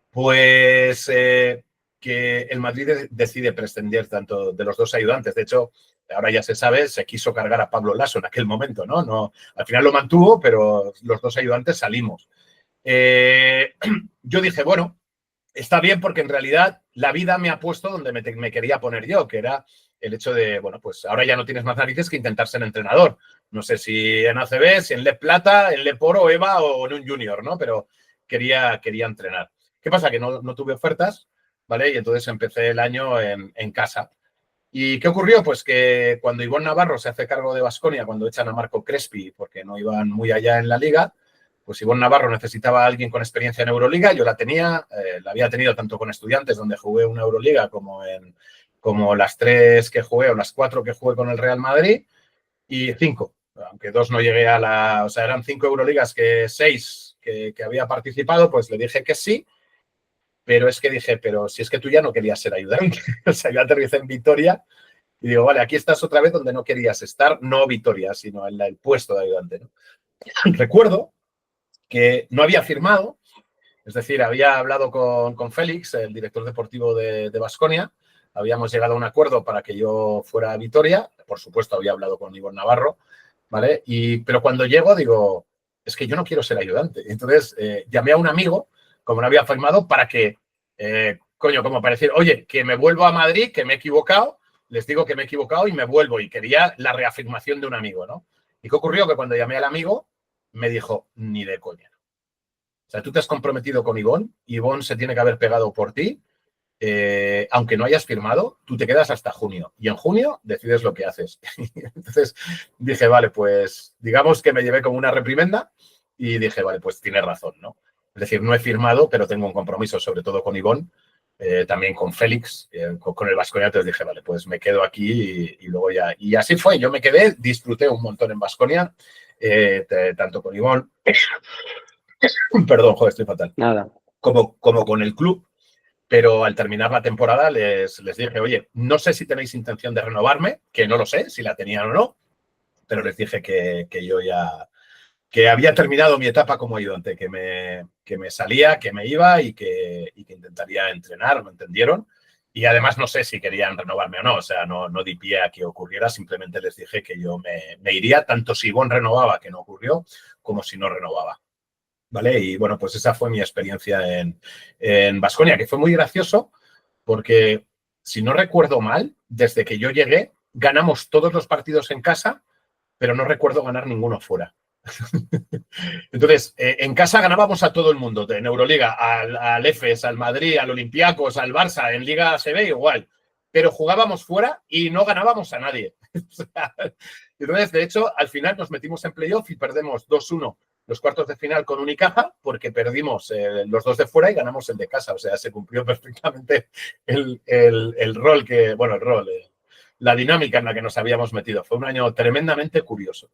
pues que el Madrid decide prescindir tanto de los 2 ayudantes. De hecho, ahora ya se sabe, se quiso cargar a Pablo Laso en aquel momento, ¿no? Al final lo mantuvo, pero los 2 ayudantes salimos. Yo dije, bueno, está bien porque en realidad la vida me ha puesto donde me quería poner yo, que era el hecho de, bueno, pues ahora ya no tienes más narices que intentar ser entrenador. No sé si en ACB, si en Le Plata, en Le Poro, EVA o en un junior, ¿no? Pero quería entrenar. ¿Qué pasa? Que no tuve ofertas, ¿vale? Y entonces empecé el año en casa. ¿Y qué ocurrió? Pues que cuando Ivonne Navarro se hace cargo de Baskonia, cuando echan a Marco Crespi, porque no iban muy allá en la liga, pues Ivonne Navarro necesitaba a alguien con experiencia en Euroliga. Yo la tenía, la había tenido tanto con Estudiantes, donde jugué una Euroliga, como las 3 que jugué o las 4 que jugué con el Real Madrid, y 5, aunque 2 no llegué a la... O sea, eran 5 Euroligas que 6 que había participado, pues le dije que sí. Pero es que dije, pero si es que tú ya no querías ser ayudante. O sea, yo aterricé en Vitoria y digo, vale, aquí estás otra vez donde no querías estar, no Vitoria, sino en el puesto de ayudante, ¿no? Recuerdo que no había firmado, es decir, había hablado con Félix, el director deportivo de Baskonia, habíamos llegado a un acuerdo para que yo fuera a Vitoria, por supuesto había hablado con Ivonne Navarro, ¿vale? Pero cuando llego digo, es que yo no quiero ser ayudante. Entonces llamé a un amigo, como no había firmado, para que, como para decir, oye, que me vuelvo a Madrid, que me he equivocado, les digo que me he equivocado y me vuelvo. Y quería la reafirmación de un amigo, ¿no? ¿Y qué ocurrió? Que cuando llamé al amigo, me dijo, ni de coña. O sea, tú te has comprometido con Ivonne, Ivonne se tiene que haber pegado por ti, aunque no hayas firmado, tú te quedas hasta junio. Y en junio decides lo que haces. Entonces dije, vale, pues digamos que me llevé como una reprimenda y dije, vale, pues tienes razón, ¿no? Es decir, no he firmado, pero tengo un compromiso, sobre todo con Ivonne, también con Félix, con el Baskonia. Entonces dije, vale, pues me quedo aquí y luego ya. Y así fue, yo me quedé, disfruté un montón en Baskonia, tanto con Ivonne, perdón, joder, estoy fatal. Nada. Como con el club. Pero al terminar la temporada les dije, oye, no sé si tenéis intención de renovarme, que no lo sé, si la tenían o no, pero les dije que yo ya, que había terminado mi etapa como ayudante, que me salía, que me iba y que intentaría entrenar, ¿me entendieron? Y además no sé si querían renovarme o no, o sea, no di pie a que ocurriera, simplemente les dije que yo me iría, tanto si Ivonne renovaba, que no ocurrió, como si no renovaba. ¿Vale? Y bueno, pues esa fue mi experiencia en Baskonia, que fue muy gracioso porque, si no recuerdo mal, desde que yo llegué, ganamos todos los partidos en casa, pero no recuerdo ganar ninguno fuera. Entonces, en casa ganábamos a todo el mundo, en Euroliga, al EFES, al Madrid, al Olympiacos, al Barça, en Liga ACB igual, pero jugábamos fuera y no ganábamos a nadie. Entonces, de hecho, al final nos metimos en playoff y perdemos 2-1 los cuartos de final con Unicaja porque perdimos los 2 de fuera y ganamos el de casa. O sea, se cumplió perfectamente el rol que, bueno, la dinámica en la que nos habíamos metido. Fue un año tremendamente curioso.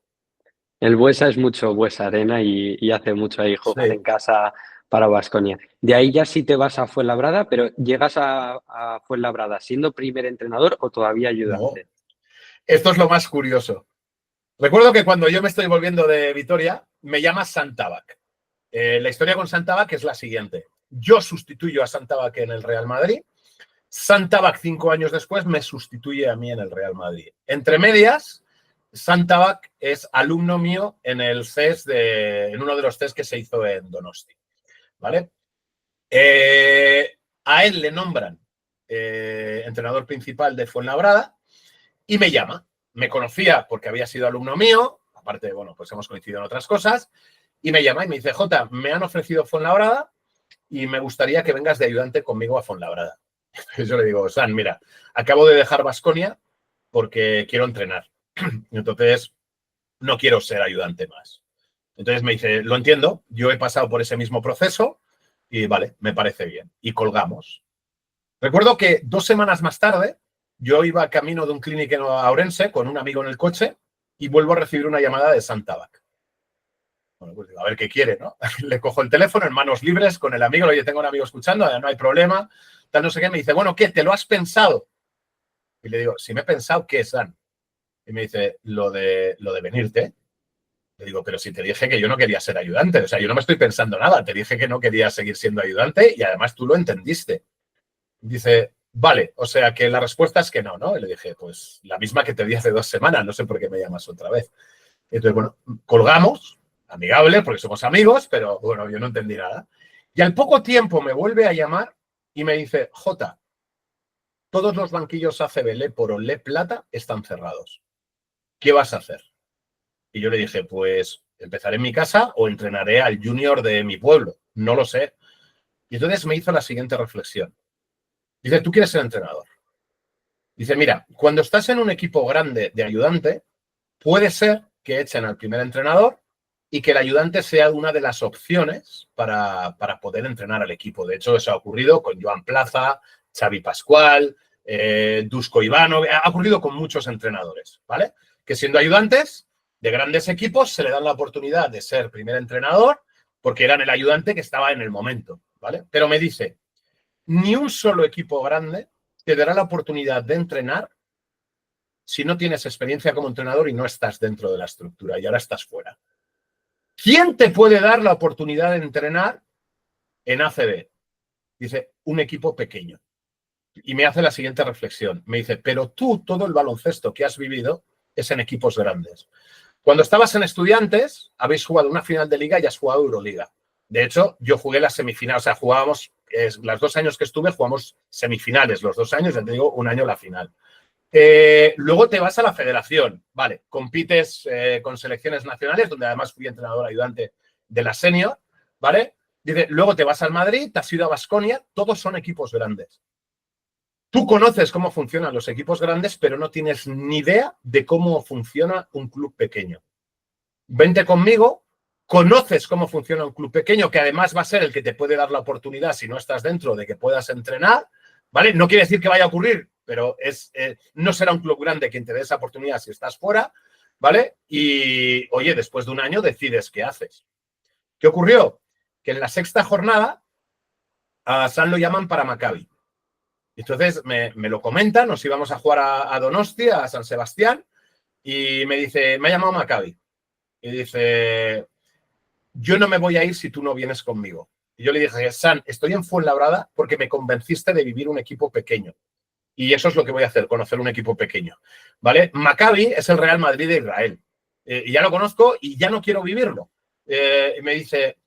El Buesa es mucho Buesa Arena y hace mucho ahí jugar en casa para Baskonia. De ahí ya sí te vas a Fuenlabrada, pero ¿llegas a Fuenlabrada siendo primer entrenador o todavía ayudante? No. Esto es lo más curioso. Recuerdo que cuando yo me estoy volviendo de Vitoria, me llama Santabac. La historia con Santabac es la siguiente. Yo sustituyo a Santabac en el Real Madrid. Santabac, 5 años después, me sustituye a mí en el Real Madrid. Entre medias, Santabac es alumno mío en el CES en uno de los CES que se hizo en Donosti. ¿Vale? A él le nombran entrenador principal de Fuenlabrada y me llama. Me conocía porque había sido alumno mío, aparte, bueno, pues hemos coincidido en otras cosas, y me llama y me dice, Jota, me han ofrecido Fuenlabrada y me gustaría que vengas de ayudante conmigo a Fuenlabrada. Yo le digo, San, mira, acabo de dejar Baskonia porque quiero entrenar. Entonces, no quiero ser ayudante más. Entonces me dice, lo entiendo, yo he pasado por ese mismo proceso y vale, me parece bien. Y colgamos. Recuerdo que 2 semanas más tarde, yo iba camino de un clínico a Ourense con un amigo en el coche y vuelvo a recibir una llamada de Santabac. Bueno, pues digo, a ver qué quiere, ¿no? Le cojo el teléfono en manos libres con el amigo, oye, tengo un amigo escuchando, no hay problema, tal, no sé qué. Me dice, bueno, ¿qué? ¿Te lo has pensado? Y le digo, si me he pensado, ¿qué, San? Y me dice, lo de venirte. Le digo, pero si te dije que yo no quería ser ayudante, o sea, yo no me estoy pensando nada, te dije que no quería seguir siendo ayudante y además tú lo entendiste. Dice, vale, o sea que la respuesta es que no, ¿no? Y le dije, pues la misma que te di hace 2 semanas, no sé por qué me llamas otra vez. Entonces, bueno, colgamos, amigable, porque somos amigos, pero bueno, yo no entendí nada. Y al poco tiempo me vuelve a llamar y me dice, Jota, todos los banquillos ACB Leporo, Le Plata están cerrados. ¿Qué vas a hacer? Y yo le dije, pues empezaré en mi casa o entrenaré al junior de mi pueblo. No lo sé. Y entonces me hizo la siguiente reflexión. Dice, ¿tú quieres ser entrenador? Dice, mira, cuando estás en un equipo grande de ayudante, puede ser que echen al primer entrenador y que el ayudante sea una de las opciones para poder entrenar al equipo. De hecho, eso ha ocurrido con Joan Plaza, Xavi Pascual, Dusko Ivano, ha ocurrido con muchos entrenadores, ¿vale? Que siendo ayudantes de grandes equipos se le dan la oportunidad de ser primer entrenador porque eran el ayudante que estaba en el momento, ¿vale? Pero me dice, ni un solo equipo grande te dará la oportunidad de entrenar si no tienes experiencia como entrenador y no estás dentro de la estructura y ahora estás fuera. ¿Quién te puede dar la oportunidad de entrenar en ACB? Dice, un equipo pequeño. Y me hace la siguiente reflexión. Me dice, pero tú, todo el baloncesto que has vivido es en equipos grandes. Cuando estabas en Estudiantes, habéis jugado una final de liga y has jugado Euroliga. De hecho, yo jugué la semifinal, o sea, jugábamos, los 2 años que estuve, jugamos semifinales, los 2 años, ya te digo, un año la final. Luego te vas a la federación, vale, compites con selecciones nacionales, donde además fui entrenador ayudante de la senior, ¿vale? Dice, luego te vas al Madrid, te has ido a Baskonia, todos son equipos grandes. Tú conoces cómo funcionan los equipos grandes, pero no tienes ni idea de cómo funciona un club pequeño. Vente conmigo, conoces cómo funciona un club pequeño, que además va a ser el que te puede dar la oportunidad, si no estás dentro, de que puedas entrenar, ¿vale? No quiere decir que vaya a ocurrir, pero no será un club grande quien te dé esa oportunidad si estás fuera, ¿vale? Y, oye, después de un año decides qué haces. ¿Qué ocurrió? Que en la 6ª jornada a San lo llaman para Maccabi. Entonces me lo comentan, nos íbamos a jugar a Donosti, a San Sebastián, y me dice, me ha llamado Maccabi. Y dice, yo no me voy a ir si tú no vienes conmigo. Y yo le dije, San, estoy en Fuenlabrada porque me convenciste de vivir un equipo pequeño. Y eso es lo que voy a hacer, conocer un equipo pequeño. ¿Vale? Maccabi es el Real Madrid de Israel. Y ya lo conozco y ya no quiero vivirlo. Y me dice,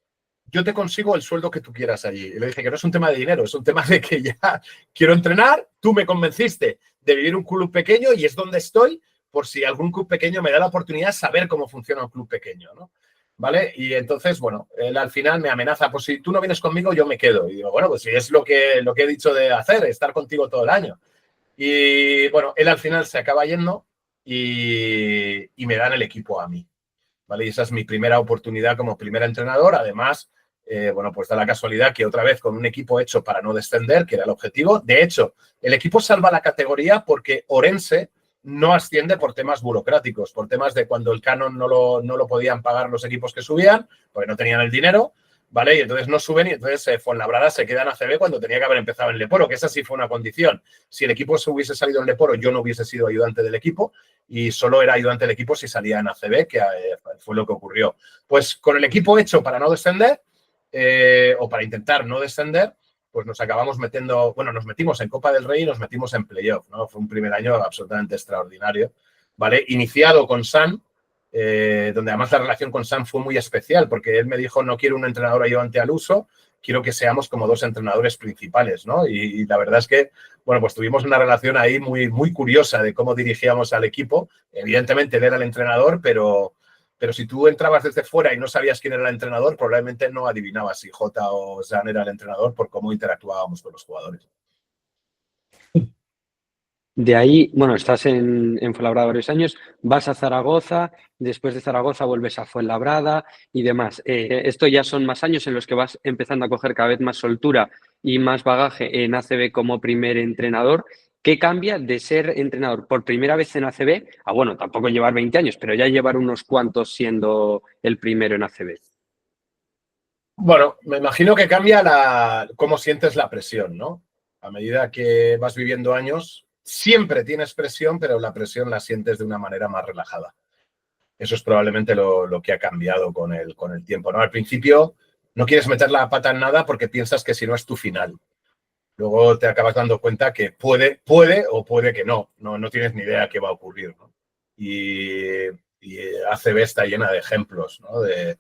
yo te consigo el sueldo que tú quieras allí. Y le dije que no es un tema de dinero, es un tema de que ya quiero entrenar. Tú me convenciste de vivir un club pequeño y es donde estoy por si algún club pequeño me da la oportunidad de saber cómo funciona un club pequeño, ¿no? ¿Vale? Y entonces, bueno, él al final me amenaza, pues si tú no vienes conmigo, yo me quedo. Y digo, bueno, pues si es lo que he dicho de hacer, estar contigo todo el año. Y bueno, él al final se acaba yendo y me dan el equipo a mí, ¿vale? Y esa es mi primera oportunidad como primer entrenador. Además, bueno, pues da la casualidad que otra vez con un equipo hecho para no descender, que era el objetivo. De hecho, el equipo salva la categoría porque Ourense no asciende por temas burocráticos, por temas de cuando el canon no lo podían pagar los equipos que subían, porque no tenían el dinero, ¿vale? Y entonces no suben y entonces Fuenlabrada se queda en ACB cuando tenía que haber empezado en Leporo, que esa sí fue una condición. Si el equipo se hubiese salido en Leporo, yo no hubiese sido ayudante del equipo y solo era ayudante del equipo si salía en ACB, que fue lo que ocurrió. Pues con el equipo hecho para no descender o para intentar no descender, pues nos acabamos metiendo, bueno, nos metimos en Copa del Rey y nos metimos en playoff, ¿no? Fue un primer año absolutamente extraordinario, ¿vale? Iniciado con San, donde además la relación con Sam fue muy especial porque él me dijo, no quiero un entrenador ayudante al uso, quiero que seamos como dos entrenadores principales, ¿no? Y la verdad es que, bueno, pues tuvimos una relación ahí muy, muy curiosa de cómo dirigíamos al equipo. Evidentemente él era el entrenador, pero si tú entrabas desde fuera y no sabías quién era el entrenador, probablemente no adivinabas si Jota o San era el entrenador por cómo interactuábamos con los jugadores. De ahí, bueno, estás en Fuenlabrada varios años, vas a Zaragoza, después de Zaragoza vuelves a Fuenlabrada y demás. Esto ya son más años en los que vas empezando a coger cada vez más soltura y más bagaje en ACB como primer entrenador. ¿Qué cambia de ser entrenador por primera vez en ACB a, bueno, tampoco llevar 20 años, pero ya llevar unos cuantos siendo el primero en ACB? Bueno, me imagino que cambia cómo sientes la presión, ¿no? A medida que vas viviendo años, siempre tienes presión, pero la presión la sientes de una manera más relajada. Eso es probablemente lo que ha cambiado con el tiempo, ¿no? Al principio no quieres meter la pata en nada porque piensas que si no es tu final. Luego te acabas dando cuenta que puede o puede que no tienes ni idea qué va a ocurrir, ¿no? Y ACB está llena de ejemplos, ¿no? De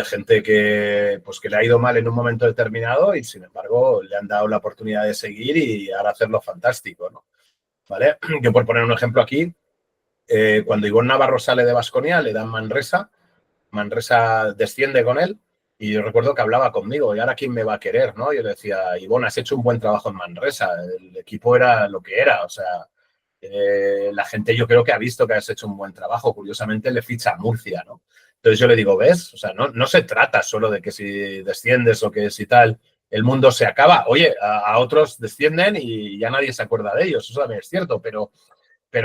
gente que le ha ido mal en un momento determinado y, sin embargo, le han dado la oportunidad de seguir y ahora hacerlo fantástico, ¿no? ¿Vale? Yo, por poner un ejemplo aquí, cuando Ivonne Navarro sale de Baskonia, le dan Manresa desciende con él y yo recuerdo que hablaba conmigo, ¿y ahora quién me va a querer? ¿No? Yo le decía, Ivonne, has hecho un buen trabajo en Manresa, el equipo era lo que era, o sea, la gente yo creo que ha visto que has hecho un buen trabajo, curiosamente le ficha a Murcia, ¿no? Entonces yo le digo, ¿ves? O sea, no se trata solo de que si desciendes o que si tal, el mundo se acaba. Oye, a otros descienden y ya nadie se acuerda de ellos, eso también es cierto, pero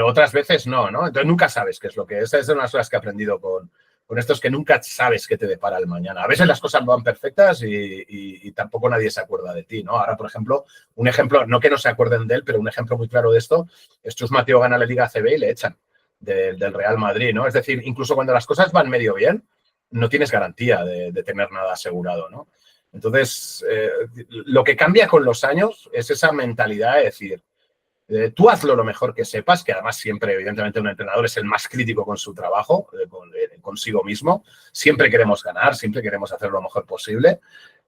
otras veces no, ¿no? Entonces nunca sabes qué es lo que es. Esa es una de las cosas que he aprendido con estos, que nunca sabes qué te depara el mañana. A veces las cosas van perfectas y tampoco nadie se acuerda de ti, ¿no? Ahora, por ejemplo, un ejemplo, no que no se acuerden de él, pero un ejemplo muy claro de esto, Chus Mateo gana la Liga ACB y le echan del Real Madrid, ¿no? Es decir, incluso cuando las cosas van medio bien, no tienes garantía de tener nada asegurado, ¿no? Entonces, lo que cambia con los años es esa mentalidad de decir, tú hazlo lo mejor que sepas, que además siempre, evidentemente, un entrenador es el más crítico con su trabajo, consigo mismo. Siempre queremos ganar, siempre queremos hacer lo mejor posible,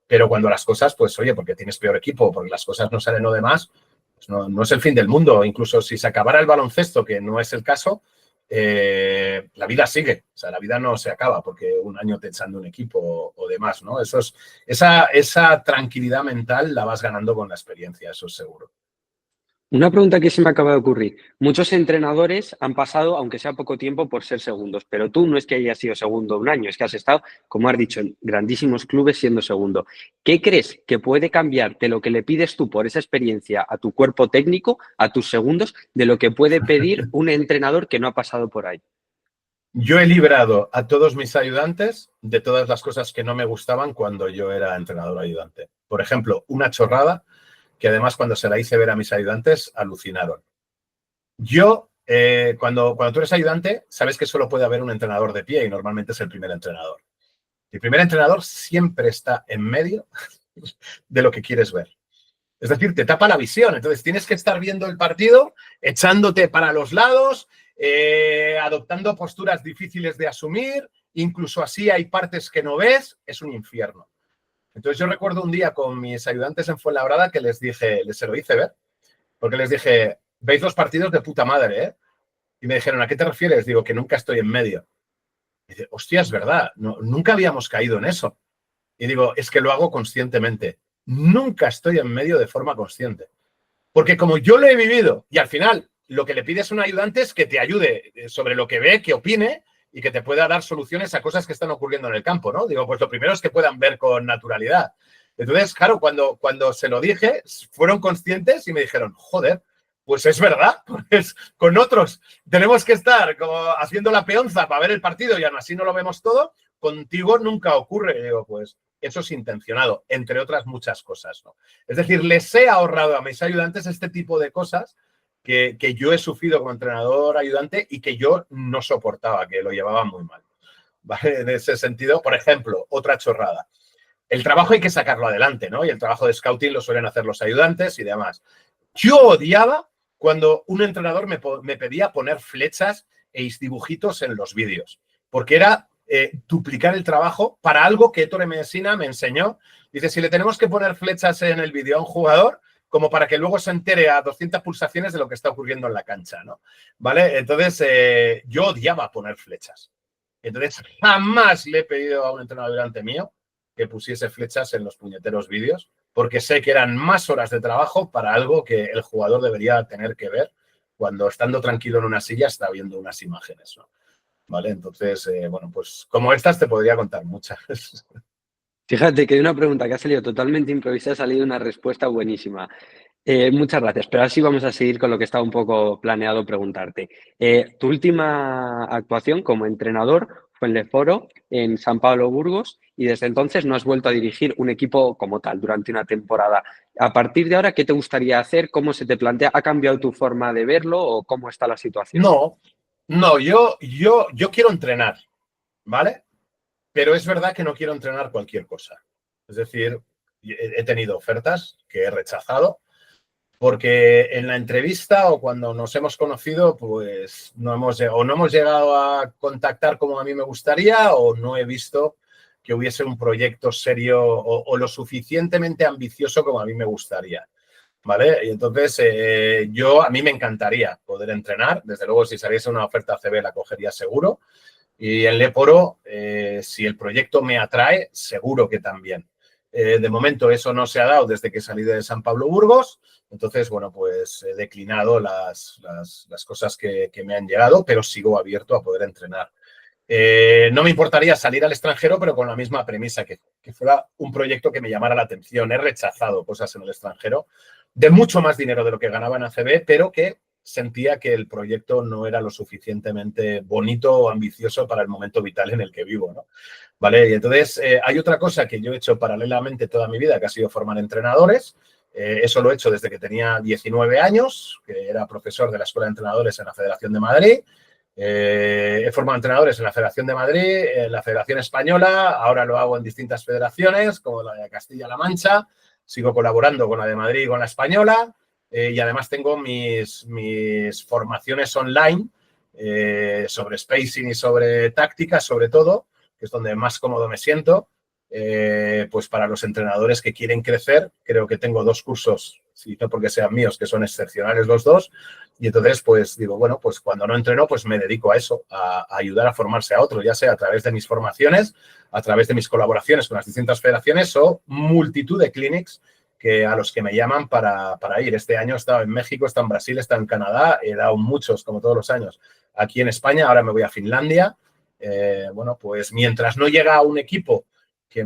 pero cuando las cosas, pues oye, porque tienes peor equipo, porque las cosas no salen o demás, pues no es el fin del mundo. Incluso si se acabara el baloncesto, que no es el caso, la vida sigue. O sea, la vida no se acaba porque un año te echan de un equipo o demás, ¿no? Esa tranquilidad mental la vas ganando con la experiencia, eso es seguro. Una pregunta que se me acaba de ocurrir. Muchos entrenadores han pasado, aunque sea poco tiempo, por ser segundos, pero tú no es que hayas sido segundo un año, es que has estado, como has dicho, en grandísimos clubes siendo segundo. ¿Qué crees que puede cambiar de lo que le pides tú por esa experiencia a tu cuerpo técnico, a tus segundos, de lo que puede pedir un entrenador que no ha pasado por ahí? Yo he librado a todos mis ayudantes de todas las cosas que no me gustaban cuando yo era entrenador ayudante. Por ejemplo, una chorrada que además cuando se la hice ver a mis ayudantes alucinaron. Yo, cuando tú eres ayudante, sabes que solo puede haber un entrenador de pie y normalmente es el primer entrenador. El primer entrenador siempre está en medio de lo que quieres ver. Es decir, te tapa la visión. Entonces tienes que estar viendo el partido, echándote para los lados, adoptando posturas difíciles de asumir. Incluso así hay partes que no ves. Es un infierno. Entonces yo recuerdo un día con mis ayudantes en Fuenlabrada que les se lo hice ver, porque les dije, veis los partidos de puta madre, ¿eh? Y me dijeron, ¿a qué te refieres? Digo, que nunca estoy en medio. Y dice, hostia, es verdad, nunca habíamos caído en eso. Y digo, es que lo hago conscientemente. Nunca estoy en medio de forma consciente. Porque como yo lo he vivido y al final lo que le pides a un ayudante es que te ayude sobre lo que ve, que opine y que te pueda dar soluciones a cosas que están ocurriendo en el campo, ¿no? Digo, pues lo primero es que puedan ver con naturalidad. Entonces, claro, cuando se lo dije, fueron conscientes y me dijeron, joder, Pues es verdad, pues con otros tenemos que estar como haciendo la peonza para ver el partido y aún así no lo vemos todo, contigo nunca ocurre. Y digo, pues eso es intencionado, entre otras muchas cosas, ¿no? Es decir, les he ahorrado a mis ayudantes este tipo de cosas que yo he sufrido como entrenador ayudante y que yo no soportaba, que lo llevaba muy mal, ¿vale? En ese sentido, por ejemplo, otra chorrada. El trabajo hay que sacarlo adelante, ¿no? Y el trabajo de scouting lo suelen hacer los ayudantes y demás. Yo odiaba cuando un entrenador me pedía poner flechas e dibujitos en los vídeos, porque era duplicar el trabajo para algo que Ettore Messina me enseñó. Dice, si le tenemos que poner flechas en el vídeo a un jugador, como para que luego se entere a 200 pulsaciones de lo que está ocurriendo en la cancha, ¿no? ¿Vale? Entonces, yo odiaba poner flechas. Entonces, jamás le he pedido a un entrenador ayudante mío que pusiese flechas en los puñeteros vídeos, porque sé que eran más horas de trabajo para algo que el jugador debería tener que ver cuando estando tranquilo en una silla está viendo unas imágenes, ¿no? ¿Vale? Entonces, bueno, pues como estas te podría contar muchas. Fíjate que de una pregunta que ha salido totalmente improvisada ha salido una respuesta buenísima. Muchas gracias, pero así vamos a seguir con lo que estaba un poco planeado preguntarte. Tu última actuación como entrenador fue en Leforo, en San Pablo Burgos, y desde entonces no has vuelto a dirigir un equipo como tal durante una temporada. A partir de ahora, ¿qué te gustaría hacer? ¿Cómo se te plantea? ¿Ha cambiado tu forma de verlo o cómo está la situación? No, yo quiero entrenar, ¿vale? Pero es verdad que no quiero entrenar cualquier cosa. Es decir, he tenido ofertas que he rechazado porque en la entrevista o cuando nos hemos conocido, pues no hemos llegado a contactar como a mí me gustaría o no he visto que hubiese un proyecto serio o lo suficientemente ambicioso como a mí me gustaría. ¿Vale? Y entonces, a mí me encantaría poder entrenar. Desde luego, si saliese una oferta CB la cogería seguro. Y en Leporo, si el proyecto me atrae, seguro que también. De momento eso no se ha dado desde que salí de San Pablo Burgos. Entonces, bueno, pues he declinado las cosas que me han llegado, pero sigo abierto a poder entrenar. No me importaría salir al extranjero, pero con la misma premisa, que fuera un proyecto que me llamara la atención. He rechazado cosas en el extranjero de mucho más dinero de lo que ganaba en ACB, pero que sentía que el proyecto no era lo suficientemente bonito o ambicioso para el momento vital en el que vivo, ¿no? ¿Vale? Y entonces hay otra cosa que yo he hecho paralelamente toda mi vida, que ha sido formar entrenadores. Eso lo he hecho desde que tenía 19 años, que era profesor de la Escuela de Entrenadores en la Federación de Madrid. He formado entrenadores en la Federación de Madrid, en la Federación Española, ahora lo hago en distintas federaciones, como la de Castilla-La Mancha, sigo colaborando con la de Madrid y con la Española, y además tengo mis formaciones online sobre spacing y sobre táctica, sobre todo, que es donde más cómodo me siento, pues para los entrenadores que quieren crecer. Creo que tengo 2 cursos, si no porque sean míos, que son excepcionales los 2. Y entonces, pues digo, bueno, pues cuando no entreno, pues me dedico a eso, a ayudar a formarse a otro, ya sea a través de mis formaciones, a través de mis colaboraciones con las distintas federaciones o multitud de clinics a los que me llaman para ir. Este año he estado en México, he estado en Brasil, he estado en Canadá, he dado muchos, como todos los años, aquí en España. Ahora me voy a Finlandia. Bueno, pues mientras no llega un equipo que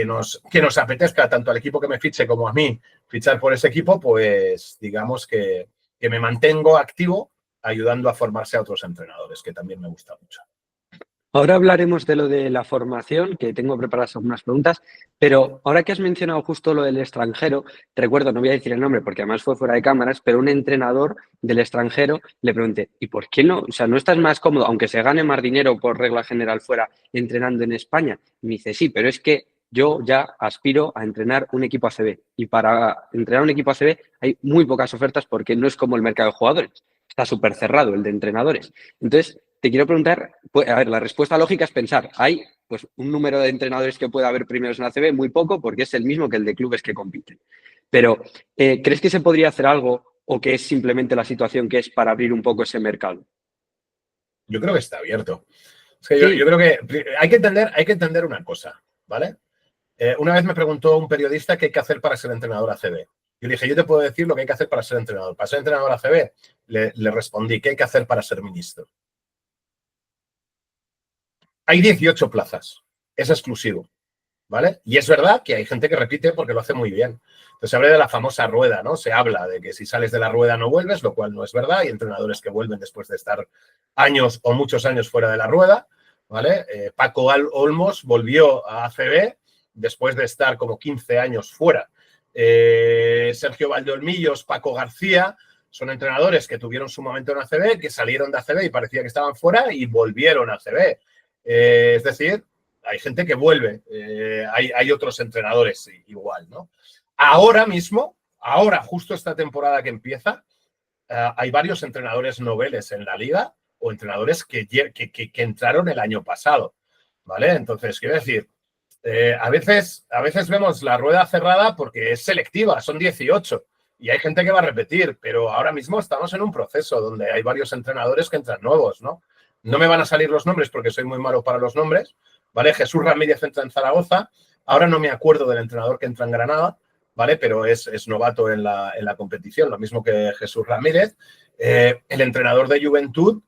nos apetezca, tanto al equipo que me fiche como a mí, fichar por ese equipo, pues digamos que me mantengo activo ayudando a formarse a otros entrenadores, que también me gusta mucho. Ahora hablaremos de lo de la formación, que tengo preparadas algunas preguntas, pero ahora que has mencionado justo lo del extranjero, te recuerdo, no voy a decir el nombre porque además fue fuera de cámaras, pero un entrenador del extranjero le pregunté, ¿y por qué no? O sea, ¿no estás más cómodo, aunque se gane más dinero por regla general fuera, entrenando en España? Y me dice, sí, pero es que yo ya aspiro a entrenar un equipo ACB y para entrenar un equipo ACB hay muy pocas ofertas porque no es como el mercado de jugadores, está súper cerrado el de entrenadores. Entonces, te quiero preguntar, pues, a ver, la respuesta lógica es pensar, hay pues un número de entrenadores que puede haber primeros en ACB, muy poco, porque es el mismo que el de clubes que compiten. Pero, ¿crees que se podría hacer algo o que es simplemente la situación que es para abrir un poco ese mercado? Yo creo que está abierto. Es que Sí. yo creo que hay que entender una cosa, ¿vale? Una vez me preguntó un periodista qué hay que hacer para ser entrenador ACB. Yo le dije, yo te puedo decir lo que hay que hacer para ser entrenador. Para ser entrenador ACB, le respondí, ¿qué hay que hacer para ser ministro? Hay 18 plazas, es exclusivo. ¿vale? Y es verdad que hay gente que repite porque lo hace muy bien. Entonces se habla de la famosa rueda, ¿no? Se habla de que si sales de la rueda no vuelves, lo cual no es verdad. Hay entrenadores que vuelven después de estar años o muchos años fuera de la rueda, ¿vale? Paco Olmos volvió a ACB después de estar como 15 años fuera. Sergio Valdeolmillos, Paco García, son entrenadores que tuvieron su momento en ACB, que salieron de ACB y parecía que estaban fuera y volvieron a ACB. Es decir, hay gente que vuelve, hay otros entrenadores igual, ¿no? Ahora mismo, justo esta temporada que empieza, hay varios entrenadores noveles en la liga o entrenadores que entraron el año pasado, ¿vale? Entonces, quiero decir, a veces vemos la rueda cerrada porque es selectiva, son 18 y hay gente que va a repetir, pero ahora mismo estamos en un proceso donde hay varios entrenadores que entran nuevos, ¿no? No me van a salir los nombres porque soy muy malo para los nombres, ¿vale? Jesús Ramírez entra en Zaragoza, ahora no me acuerdo del entrenador que entra en Granada, ¿vale? Pero es novato en la competición, lo mismo que Jesús Ramírez. El entrenador de Juventud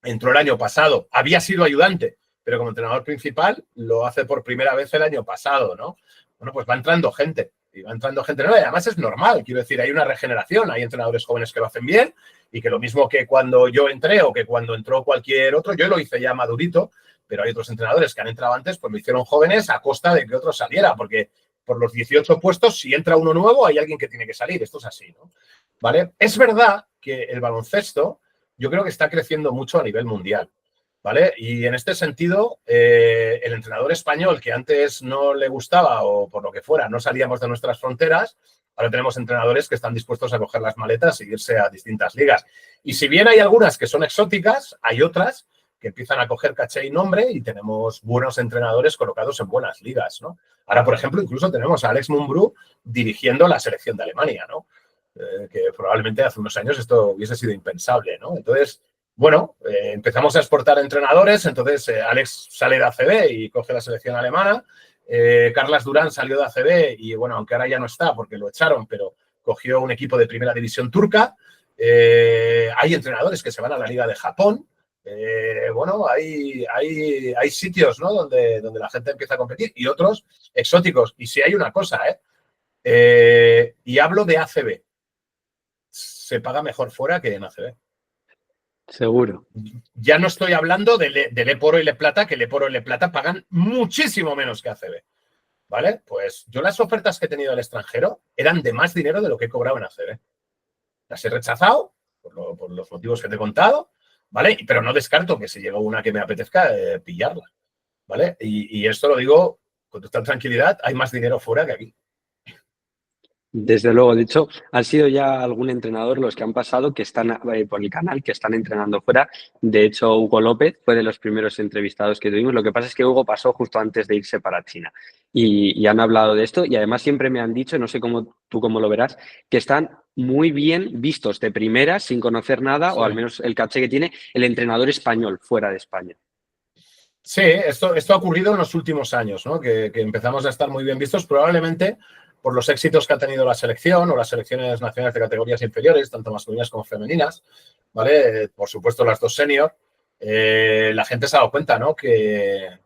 entró el año pasado, había sido ayudante, pero como entrenador principal lo hace por primera vez el año pasado, ¿no? Bueno, pues va entrando gente, y va entrando gente nueva, y además es normal, quiero decir, hay una regeneración, hay entrenadores jóvenes que lo hacen bien, y que lo mismo que cuando yo entré o que cuando entró cualquier otro, yo lo hice ya madurito, pero hay otros entrenadores que han entrado antes, pues lo hicieron jóvenes a costa de que otro saliera, porque por los 18 puestos, si entra uno nuevo, hay alguien que tiene que salir, esto es así, ¿no? ¿Vale? Es verdad que el baloncesto yo creo que está creciendo mucho a nivel mundial, ¿vale? Y en este sentido, el entrenador español que antes no le gustaba o por lo que fuera, no salíamos de nuestras fronteras, ahora tenemos entrenadores que están dispuestos a coger las maletas e irse a distintas ligas. Y si bien hay algunas que son exóticas, hay otras que empiezan a coger caché y nombre y tenemos buenos entrenadores colocados en buenas ligas, ¿no? Ahora, por ejemplo, incluso tenemos a Alex Mumbrú dirigiendo la selección de Alemania, ¿no? Que probablemente hace unos años esto hubiese sido impensable, ¿no? Entonces, bueno, empezamos a exportar entrenadores, entonces Alex sale de ACB y coge la selección alemana, Carlas Durán salió de ACB y, bueno, aunque ahora ya no está porque lo echaron, pero cogió un equipo de primera división turca, hay entrenadores que se van a la Liga de Japón, bueno, hay sitios, ¿no? donde la gente empieza a competir y otros exóticos. Y si hay una cosa, y hablo de ACB, se paga mejor fuera que en ACB. Seguro. Ya no estoy hablando de Leporo y Le Plata, que Leporo y Le Plata pagan muchísimo menos que ACB, ¿vale? Pues yo las ofertas que he tenido al extranjero eran de más dinero de lo que he cobrado en ACB. Las he rechazado por los motivos que te he contado, ¿vale? Pero no descarto que si llega una que me apetezca, pillarla, ¿vale? Y esto lo digo con total tranquilidad, hay más dinero fuera que aquí. Desde luego, de hecho, han sido ya algún entrenador los que han pasado que están por el canal, que están entrenando fuera. De hecho, Hugo López fue de los primeros entrevistados que tuvimos. Lo que pasa es que Hugo pasó justo antes de irse para China y han hablado de esto y además siempre me han dicho, no sé tú cómo lo verás, que están muy bien vistos de primera, sin conocer nada, sí, o al menos el caché que tiene el entrenador español fuera de España. Sí, esto ha ocurrido en los últimos años, ¿no? Que empezamos a estar muy bien vistos, probablemente por los éxitos que ha tenido la selección o las selecciones nacionales de categorías inferiores, tanto masculinas como femeninas, ¿vale? Por supuesto, las dos senior. La gente se ha dado cuenta, ¿no? Que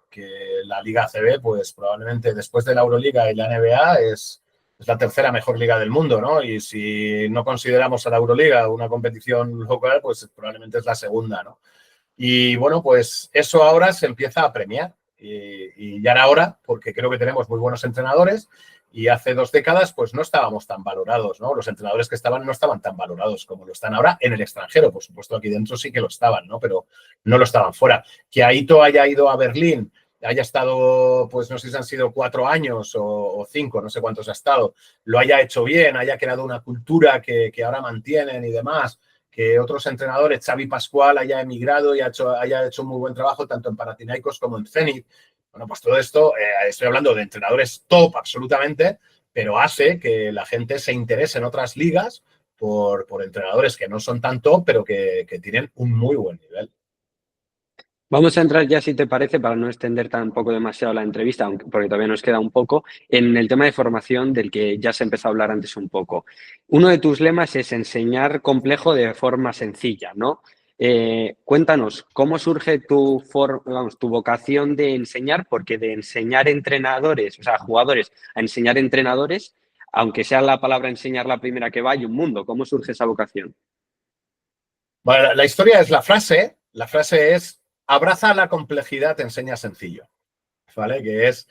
la Liga ACB, pues probablemente después de la Euroliga y la NBA es la tercera mejor liga del mundo, ¿no? Y si no consideramos a la Euroliga una competición local, pues probablemente es la segunda, ¿no? Y bueno, pues eso ahora se empieza a premiar y ya era hora, porque creo que tenemos muy buenos entrenadores y hace 2 décadas pues no estábamos tan valorados, ¿no? Los entrenadores que estaban no estaban tan valorados como lo están ahora en el extranjero. Por supuesto, aquí dentro sí que lo estaban, ¿no? Pero no lo estaban fuera. Que Aito haya ido a Berlín, haya estado, pues no sé si han sido 4 años o 5, no sé cuántos ha estado, lo haya hecho bien, haya creado una cultura que ahora mantienen y demás, que otros entrenadores, Xavi Pascual, haya emigrado y haya hecho un muy buen trabajo tanto en Panathinaikos como en Zenit. Bueno, pues todo esto, estoy hablando de entrenadores top absolutamente, pero hace que la gente se interese en otras ligas por entrenadores que no son tan top, pero que tienen un muy buen nivel. Vamos a entrar ya, si te parece, para no extender tampoco demasiado la entrevista, porque todavía nos queda un poco, en el tema de formación del que ya se empezó a hablar antes un poco. Uno de tus lemas es enseñar complejo de forma sencilla, ¿no? Cuéntanos, ¿cómo surge tu vocación de enseñar? Porque de enseñar entrenadores, o sea, jugadores, a enseñar entrenadores, aunque sea la palabra enseñar la primera que va, hay un mundo. ¿Cómo surge esa vocación? Bueno, la historia es la frase es, abraza la complejidad, te enseña sencillo, ¿vale? Que es,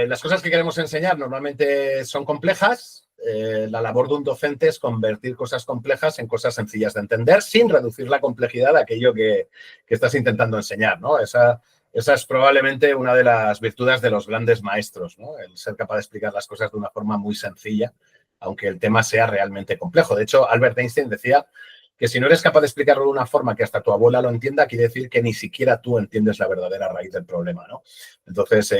las cosas que queremos enseñar normalmente son complejas. La labor de un docente es convertir cosas complejas en cosas sencillas de entender sin reducir la complejidad de aquello que estás intentando enseñar, ¿no? Esa es probablemente una de las virtudes de los grandes maestros, ¿no? El ser capaz de explicar las cosas de una forma muy sencilla, aunque el tema sea realmente complejo. De hecho, Albert Einstein decía que si no eres capaz de explicarlo de una forma que hasta tu abuela lo entienda, quiere decir que ni siquiera tú entiendes la verdadera raíz del problema, ¿no? Entonces,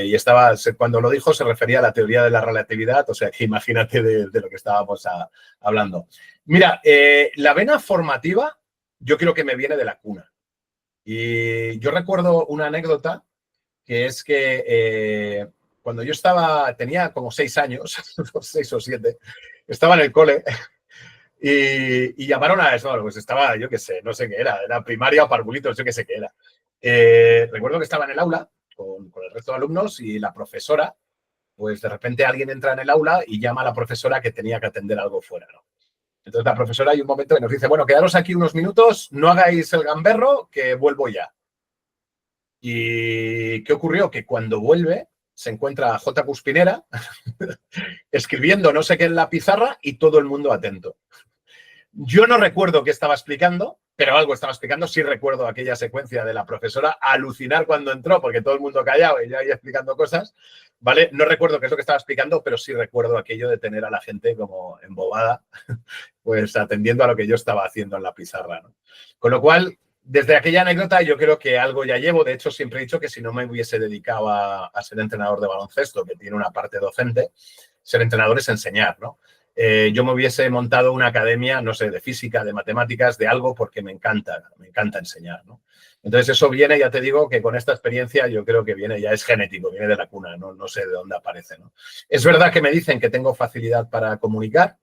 cuando lo dijo se refería a la teoría de la relatividad, o sea, que imagínate de lo que estábamos hablando. Mira, la vena formativa yo creo que me viene de la cuna. Y yo recuerdo una anécdota que es que cuando yo tenía como 6 años, 6 o 7, estaba en el cole. Y llamaron a eso, pues estaba, yo qué sé, no sé qué era primaria o parvulitos, yo qué sé qué era. Recuerdo que estaba en el aula con el resto de alumnos y la profesora, pues de repente alguien entra en el aula y llama a la profesora que tenía que atender algo fuera, ¿no? Entonces la profesora hay un momento que nos dice, bueno, quedaros aquí unos minutos, no hagáis el gamberro, que vuelvo ya. ¿Y qué ocurrió? Que cuando vuelve se encuentra a J. Cuspinera escribiendo no sé qué en la pizarra y todo el mundo atento. Yo no recuerdo qué estaba explicando, pero algo estaba explicando. Sí recuerdo aquella secuencia de la profesora alucinar cuando entró, porque todo el mundo callado y ya iba explicando cosas, ¿vale? No recuerdo qué es lo que estaba explicando, pero sí recuerdo aquello de tener a la gente como embobada, pues atendiendo a lo que yo estaba haciendo en la pizarra, ¿no? Con lo cual, desde aquella anécdota yo creo que algo ya llevo. De hecho, siempre he dicho que si no me hubiese dedicado a ser entrenador de baloncesto, que tiene una parte docente, ser entrenador es enseñar, ¿no? Yo me hubiese montado una academia, no sé, de física, de matemáticas, de algo, porque me encanta enseñar, ¿no? Entonces eso viene, ya te digo, que con esta experiencia yo creo que viene, ya es genético, viene de la cuna, no sé de dónde aparece, ¿no? Es verdad que me dicen que tengo facilidad para comunicar,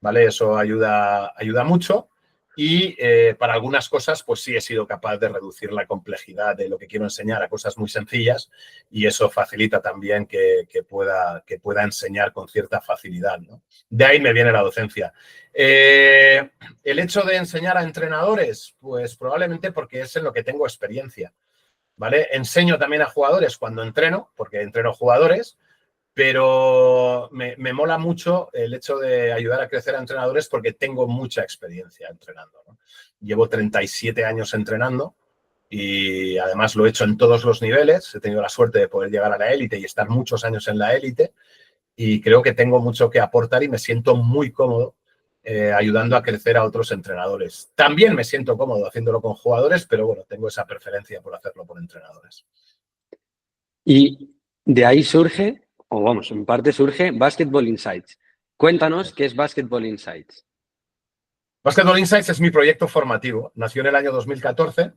¿vale? Eso ayuda mucho. Y para algunas cosas, pues sí he sido capaz de reducir la complejidad de lo que quiero enseñar a cosas muy sencillas y eso facilita también que pueda enseñar con cierta facilidad, ¿no? De ahí me viene la docencia. El hecho de enseñar a entrenadores, pues probablemente porque es en lo que tengo experiencia, ¿vale? Enseño también a jugadores cuando entreno, porque entreno jugadores, pero me mola mucho el hecho de ayudar a crecer a entrenadores porque tengo mucha experiencia entrenando, ¿no? Llevo 37 años entrenando y además lo he hecho en todos los niveles. He tenido la suerte de poder llegar a la élite y estar muchos años en la élite y creo que tengo mucho que aportar y me siento muy cómodo ayudando a crecer a otros entrenadores. También me siento cómodo haciéndolo con jugadores, pero bueno, tengo esa preferencia por hacerlo con entrenadores. Y de ahí surge, o vamos, en parte surge Basketball Insights. Cuéntanos qué es Basketball Insights. Basketball Insights es mi proyecto formativo. Nació en el año 2014.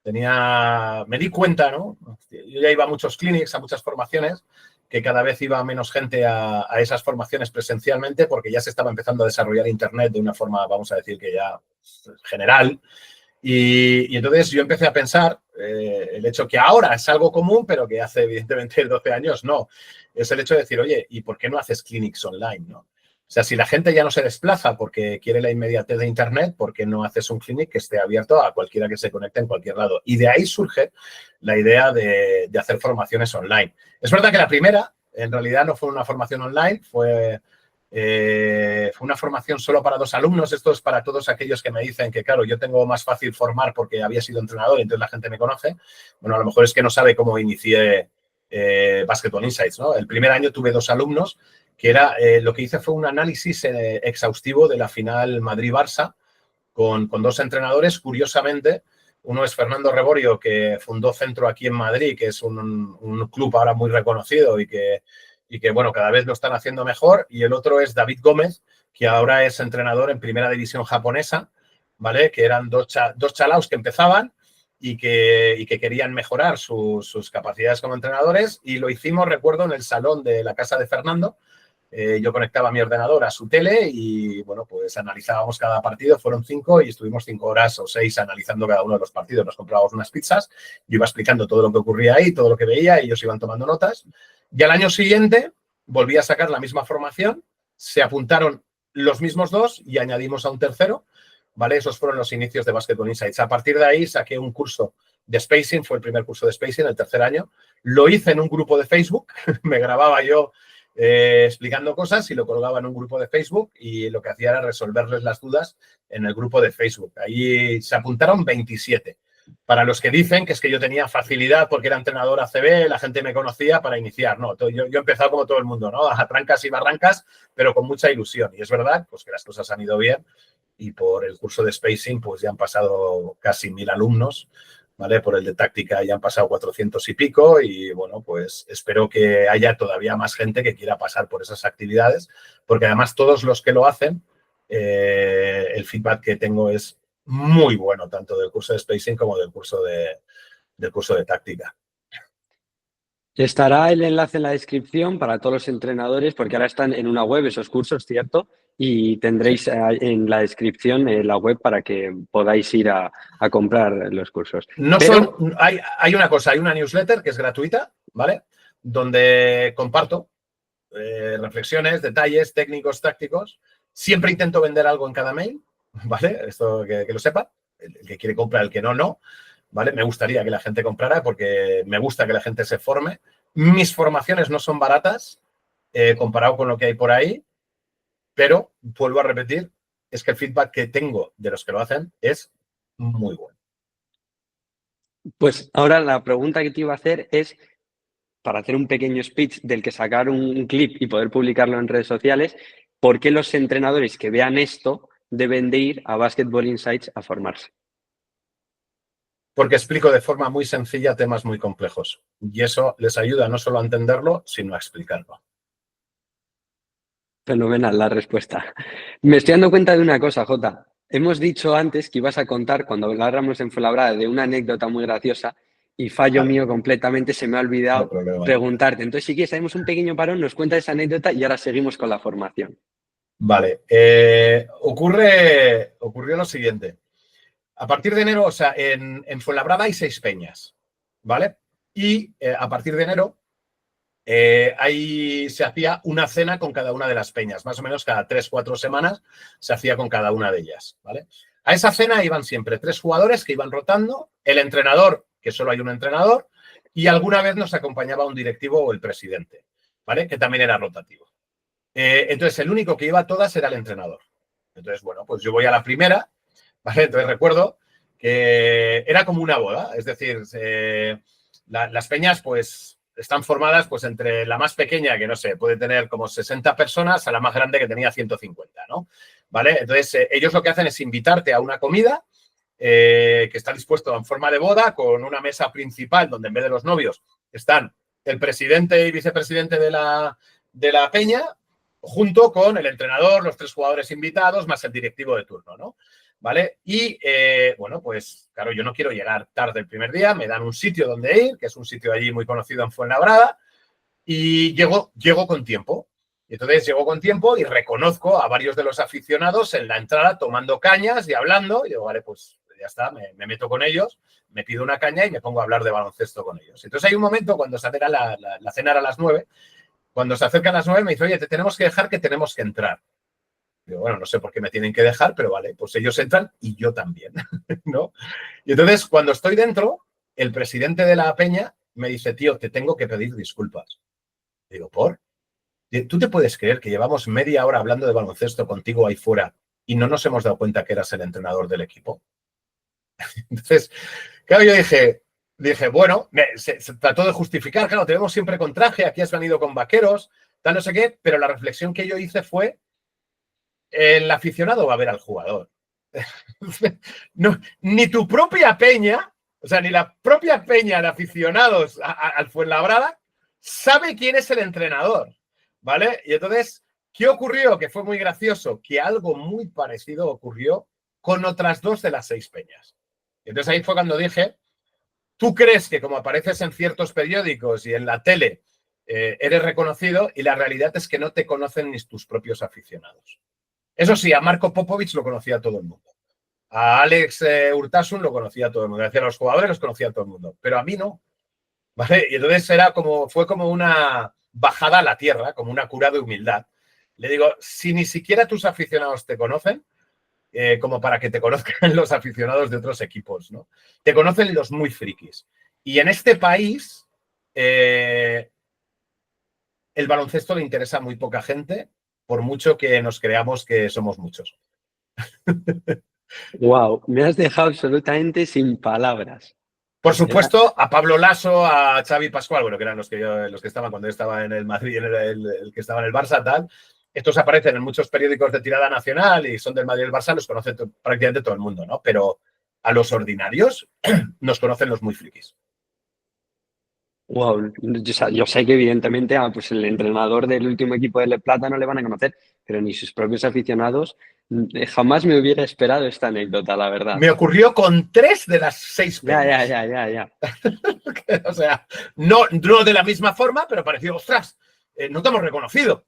Me di cuenta, ¿no? Yo ya iba a muchos clinics, a muchas formaciones, que cada vez iba menos gente a esas formaciones presencialmente porque ya se estaba empezando a desarrollar Internet de una forma, vamos a decir, que ya general. Y entonces yo empecé a pensar el hecho que ahora es algo común, pero que hace evidentemente 12 años no. Es el hecho de decir, oye, ¿y por qué no haces clinics online, no? O sea, si la gente ya no se desplaza porque quiere la inmediatez de Internet, ¿por qué no haces un clinic que esté abierto a cualquiera que se conecte en cualquier lado? Y de ahí surge la idea de hacer formaciones online. Es verdad que la primera, en realidad, no fue una formación online, fue una formación solo para 2 alumnos. Esto es para todos aquellos que me dicen que, claro, yo tengo más fácil formar porque había sido entrenador y entonces la gente me conoce. Bueno, a lo mejor es que no sabe cómo inicié Basketball Insights, ¿no? El primer año tuve 2 alumnos que era, lo que hice fue un análisis exhaustivo de la final Madrid-Barça con 2 entrenadores. Curiosamente, uno es Fernando Reborio, que fundó Centro aquí en Madrid, que es un club ahora muy reconocido y que, bueno, cada vez lo están haciendo mejor. Y el otro es David Gómez, que ahora es entrenador en primera división japonesa, ¿vale? Que eran dos chalaos que empezaban y que querían mejorar sus capacidades como entrenadores. Y lo hicimos, recuerdo, en el salón de la casa de Fernando, yo conectaba mi ordenador a su tele y, bueno, pues analizábamos cada partido. Fueron 5 y estuvimos 5 horas o 6 analizando cada uno de los partidos. Nos comprábamos unas pizzas, yo iba explicando todo lo que ocurría ahí, todo lo que veía, y ellos iban tomando notas. Y al año siguiente volví a sacar la misma formación, se apuntaron los mismos 2 y añadimos a un tercero, ¿vale? Esos fueron los inicios de Basketball Insights. A partir de ahí saqué un curso de spacing, fue el primer curso de spacing, el tercer año. Lo hice en un grupo de Facebook, me grababa yo explicando cosas y lo colgaba en un grupo de Facebook, y lo que hacía era resolverles las dudas en el grupo de Facebook. Ahí se apuntaron 27. Para los que dicen que es que yo tenía facilidad porque era entrenador ACB, la gente me conocía para iniciar. No, yo he empezado como todo el mundo, ¿no? A trancas y barrancas, pero con mucha ilusión. Y es verdad, pues, que las cosas han ido bien, y por el curso de spacing pues ya han pasado casi 1000 alumnos, ¿vale? Por el de táctica ya han pasado 400 y pico, y, bueno, pues espero que haya todavía más gente que quiera pasar por esas actividades, porque además todos los que lo hacen, el feedback que tengo es muy bueno, tanto del curso de spacing como del curso de táctica. Estará el enlace en la descripción para todos los entrenadores, porque ahora están en una web esos cursos, ¿cierto? Y tendréis en la descripción la web para que podáis ir a comprar los cursos. Hay una cosa, hay una newsletter que es gratuita, ¿vale? Donde comparto reflexiones, detalles técnicos, tácticos. Siempre intento vender algo en cada mail, ¿vale? Esto que lo sepa. El que quiere comprar, el que no, no. ¿Vale? Me gustaría que la gente comprara porque me gusta que la gente se forme. Mis formaciones no son baratas comparado con lo que hay por ahí, pero vuelvo a repetir, es que el feedback que tengo de los que lo hacen es muy bueno. Pues ahora la pregunta que te iba a hacer es, para hacer un pequeño speech del que sacar un clip y poder publicarlo en redes sociales, ¿por qué los entrenadores que vean esto deben de ir a Basketball Insights a formarse? Porque explico de forma muy sencilla temas muy complejos. Y eso les ayuda no solo a entenderlo, sino a explicarlo. Fenomenal la respuesta. Me estoy dando cuenta de una cosa, Jota. Hemos dicho antes que ibas a contar, cuando habláramos en Fuenlabrada, de una anécdota muy graciosa, y fallo mío completamente, se me ha olvidado preguntarte. Entonces, si quieres, haremos un pequeño parón, nos cuentas esa anécdota y ahora seguimos con la formación. Vale. Ocurrió lo siguiente. A partir de enero, o sea, en Fuenlabrada hay 6 peñas, ¿vale? Y a partir de enero ahí se hacía una cena con cada una de las peñas. Más o menos cada 3-4 semanas se hacía con cada una de ellas, ¿vale? A esa cena iban siempre 3 jugadores que iban rotando, el entrenador, que solo hay un entrenador, y alguna vez nos acompañaba un directivo o el presidente, ¿vale? Que también era rotativo. Entonces, el único que iba a todas era el entrenador. Entonces, bueno, pues yo voy a la primera, ¿vale? Entonces recuerdo que era como una boda, es decir, las peñas pues están formadas pues entre la más pequeña, que no sé, puede tener como 60 personas, a la más grande que tenía 150, ¿no? ¿Vale? Entonces ellos lo que hacen es invitarte a una comida que está dispuesto en forma de boda, con una mesa principal donde en vez de los novios están el presidente y vicepresidente de la peña, junto con el entrenador, los 3 jugadores invitados, más el directivo de turno, ¿no? ¿Vale? Y, bueno, pues, claro, yo no quiero llegar tarde el primer día, me dan un sitio donde ir, que es un sitio allí muy conocido en Fuenlabrada, y llego con tiempo. Y entonces llego con tiempo y reconozco a varios de los aficionados en la entrada tomando cañas y hablando. Y digo, vale, pues ya está, me meto con ellos, me pido una caña y me pongo a hablar de baloncesto con ellos. Entonces hay un momento cuando se acerca la cena era a las 9, cuando se acercan las 9 me dice, oye, te tenemos que dejar, que tenemos que entrar. Digo, bueno, no sé por qué me tienen que dejar, pero vale, pues ellos entran y yo también, ¿no? Y entonces, cuando estoy dentro, el presidente de la peña me dice, tío, te tengo que pedir disculpas. Digo, ¿por? ¿Tú te puedes creer que llevamos media hora hablando de baloncesto contigo ahí fuera y no nos hemos dado cuenta que eras el entrenador del equipo? Entonces, claro, yo dije, bueno, se trató de justificar, claro, te vemos siempre con traje, aquí has venido con vaqueros, tal, no sé qué, pero la reflexión que yo hice fue, el aficionado va a ver al jugador. No, ni tu propia peña, o sea, ni la propia peña de aficionados al Fuenlabrada sabe quién es el entrenador, ¿vale? Y entonces, ¿qué ocurrió? Que fue muy gracioso, que algo muy parecido ocurrió con otras 2 de las 6 peñas. Entonces ahí fue cuando dije, ¿tú crees que como apareces en ciertos periódicos y en la tele eres reconocido y la realidad es que no te conocen ni tus propios aficionados. Eso sí, a Marco Popovich lo conocía todo el mundo. A Alex Urtasun lo conocía todo el mundo. A los jugadores los conocía todo el mundo. Pero a mí no. ¿Vale? Y entonces fue como una bajada a la tierra, como una cura de humildad. Le digo, si ni siquiera tus aficionados te conocen, como para que te conozcan los aficionados de otros equipos, ¿no? Te conocen los muy frikis. Y en este país, el baloncesto le interesa a muy poca gente, por mucho que nos creamos que somos muchos. Wow, me has dejado absolutamente sin palabras. Por supuesto, a Pablo Lasso, a Xavi Pascual, bueno, que eran los que estaban cuando yo estaba en el Madrid, el que estaba en el Barça, tal. Estos aparecen en muchos periódicos de tirada nacional y son del Madrid y el Barça, los conoce prácticamente todo el mundo, ¿no? Pero a los ordinarios nos conocen los muy frikis. Wow, yo sé que evidentemente pues el entrenador del último equipo de Le Plata no le van a conocer, pero ni sus propios aficionados. Jamás me hubiera esperado esta anécdota, la verdad. Me ocurrió con 3 de las 6 Ya. peñas. O sea, no de la misma forma, pero pareció, ostras, no te hemos reconocido.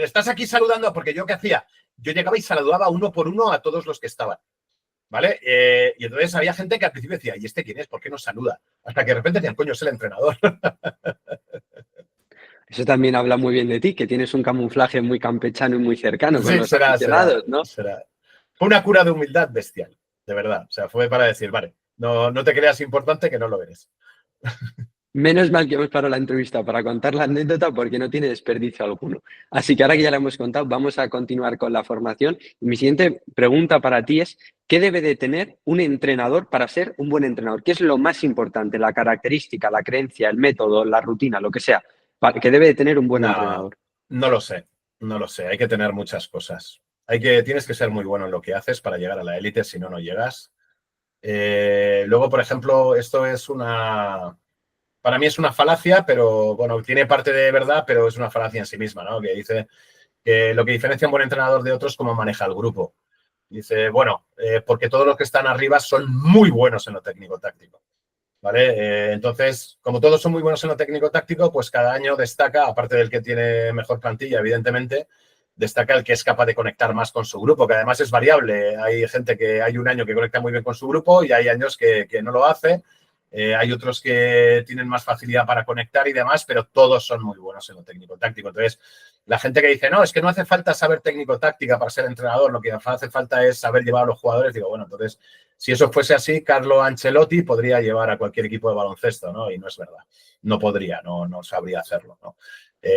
Estás aquí saludando, porque yo ¿qué hacía? Yo llegaba y saludaba uno por uno a todos los que estaban. ¿Vale? Y entonces había gente que al principio decía, ¿y este quién es? ¿Por qué no saluda? Hasta que de repente decían, coño, es el entrenador. Eso también habla muy bien de ti, que tienes un camuflaje muy campechano y muy cercano con los aficionados, ¿no? Fue una cura de humildad bestial, de verdad. O sea, fue para decir, vale, no te creas importante que no lo eres. Menos mal que hemos parado la entrevista para contar la anécdota porque no tiene desperdicio alguno. Así que ahora que ya la hemos contado, vamos a continuar con la formación. Y mi siguiente pregunta para ti es, ¿qué debe de tener un entrenador para ser un buen entrenador? ¿Qué es lo más importante? ¿La característica, la creencia, el método, la rutina, lo que sea? ¿Qué debe de tener un buen entrenador? No lo sé. Hay que tener muchas cosas. Tienes que ser muy bueno en lo que haces para llegar a la élite, si no, no llegas. Luego, por ejemplo, para mí es una falacia, pero bueno, tiene parte de verdad, pero es una falacia en sí misma, ¿no? Que dice que lo que diferencia a un buen entrenador de otros es cómo maneja el grupo. Dice, bueno, porque todos los que están arriba son muy buenos en lo técnico-táctico, ¿vale? Entonces, como todos son muy buenos en lo técnico-táctico, pues cada año destaca, aparte del que tiene mejor plantilla, evidentemente, destaca el que es capaz de conectar más con su grupo, que además es variable. Hay gente que hay un año que conecta muy bien con su grupo y hay años que no lo hace. Hay otros que tienen más facilidad para conectar y demás, pero todos son muy buenos en lo técnico-táctico. Entonces, la gente que dice, no, es que no hace falta saber técnico-táctica para ser entrenador, lo que hace falta es saber llevar a los jugadores. Digo, bueno, entonces, si eso fuese así, Carlo Ancelotti podría llevar a cualquier equipo de baloncesto, ¿no? Y no es verdad. No podría, no sabría hacerlo, ¿no?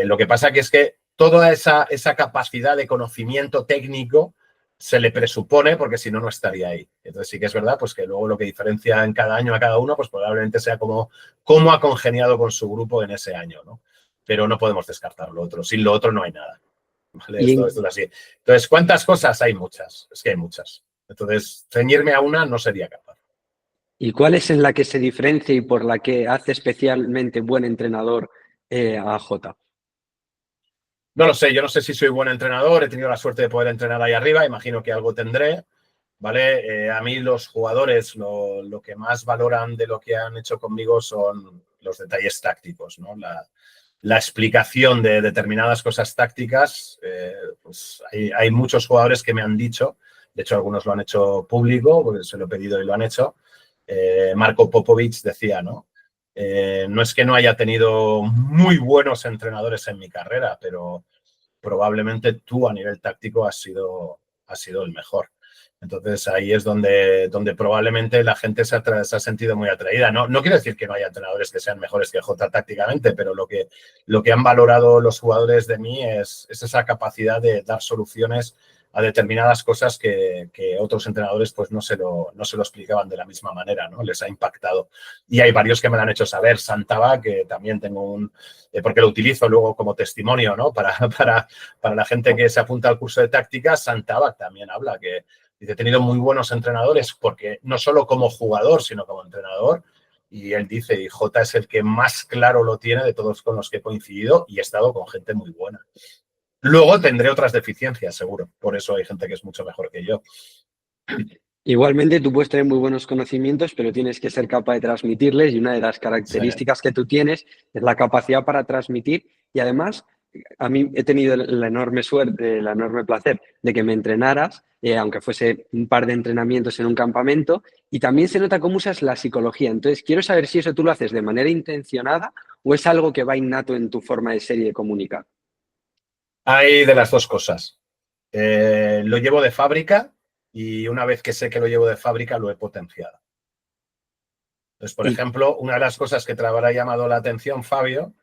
Lo que pasa que es que toda esa capacidad de conocimiento técnico se le presupone, porque si no, no estaría ahí. Entonces sí que es verdad pues que luego lo que diferencia en cada año a cada uno, pues probablemente sea cómo ha congeniado con su grupo en ese año, ¿no? Pero no podemos descartar lo otro. Sin lo otro no hay nada. ¿Vale? Esto es así. Entonces, ¿cuántas cosas? Hay muchas. Es que hay muchas. Entonces, ceñirme a una no sería capaz. ¿Y cuál es en la que se diferencia y por la que hace especialmente buen entrenador a Jota? No lo sé, yo no sé si soy buen entrenador, he tenido la suerte de poder entrenar ahí arriba, imagino que algo tendré, ¿vale? A mí los jugadores lo que más valoran de lo que han hecho conmigo son los detalles tácticos, ¿no? La explicación de determinadas cosas tácticas, pues hay muchos jugadores que me han dicho, de hecho algunos lo han hecho público, porque se lo he pedido y lo han hecho. Marco Popovich decía, ¿no? No es que no haya tenido muy buenos entrenadores en mi carrera, pero probablemente tú a nivel táctico has sido el mejor. Entonces ahí es donde probablemente la gente se ha sentido muy atraída. No quiero decir que no haya entrenadores que sean mejores que Jota tácticamente, pero lo que han valorado los jugadores de mí es esa capacidad de dar soluciones a determinadas cosas que otros entrenadores pues no se lo explicaban de la misma manera, ¿no? Les ha impactado. Y hay varios que me lo han hecho saber. Santaba, que también tengo porque lo utilizo luego como testimonio, ¿no? Para la gente que se apunta al curso de táctica, Santaba también habla que dice, he tenido muy buenos entrenadores, porque no solo como jugador, sino como entrenador. Y él dice, y Jota es el que más claro lo tiene de todos con los que he coincidido y he estado con gente muy buena. Luego tendré otras deficiencias, seguro. Por eso hay gente que es mucho mejor que yo. Igualmente, tú puedes tener muy buenos conocimientos, pero tienes que ser capaz de transmitirles y una de las Sí, características que tú tienes es la capacidad para transmitir y además a mí he tenido la enorme suerte, el enorme placer de que me entrenaras, aunque fuese un par de entrenamientos en un campamento y también se nota cómo usas la psicología. Entonces, quiero saber si eso tú lo haces de manera intencionada o es algo que va innato en tu forma de ser y de comunicar. hay de las dos cosas. Lo llevo de fábrica y una vez que sé que lo llevo de fábrica lo he potenciado. Entonces, por Y ejemplo, una de las cosas que te habrá llamado la atención, Fabio,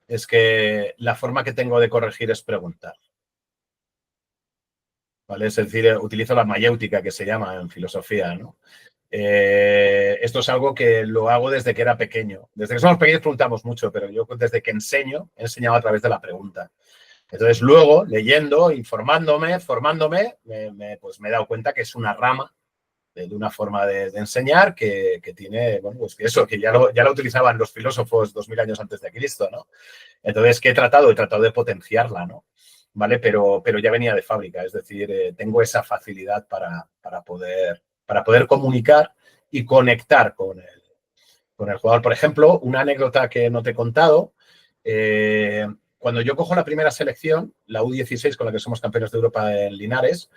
es que la forma que tengo de corregir es preguntar. ¿Vale? Es decir, utilizo la mayéutica que se llama en filosofía, ¿no? Esto es algo que lo hago desde que era pequeño. Desde que somos pequeños preguntamos mucho, pero yo desde que enseño, he enseñado a través de la pregunta. Entonces, luego, leyendo, informándome, formándome, pues me he dado cuenta que es una rama de una forma de enseñar que tiene, bueno, pues que eso, que ya lo utilizaban los filósofos 2000 años antes de Cristo, ¿no? Entonces, ¿qué he tratado? He tratado de potenciarla, ¿no? ¿Vale? Pero ya venía de fábrica, es decir, tengo esa facilidad para poder comunicar y conectar con el jugador. Por ejemplo, una anécdota que no te he contado, cuando yo cojo la primera selección, la U16 con la que somos campeones de Europa en Linares,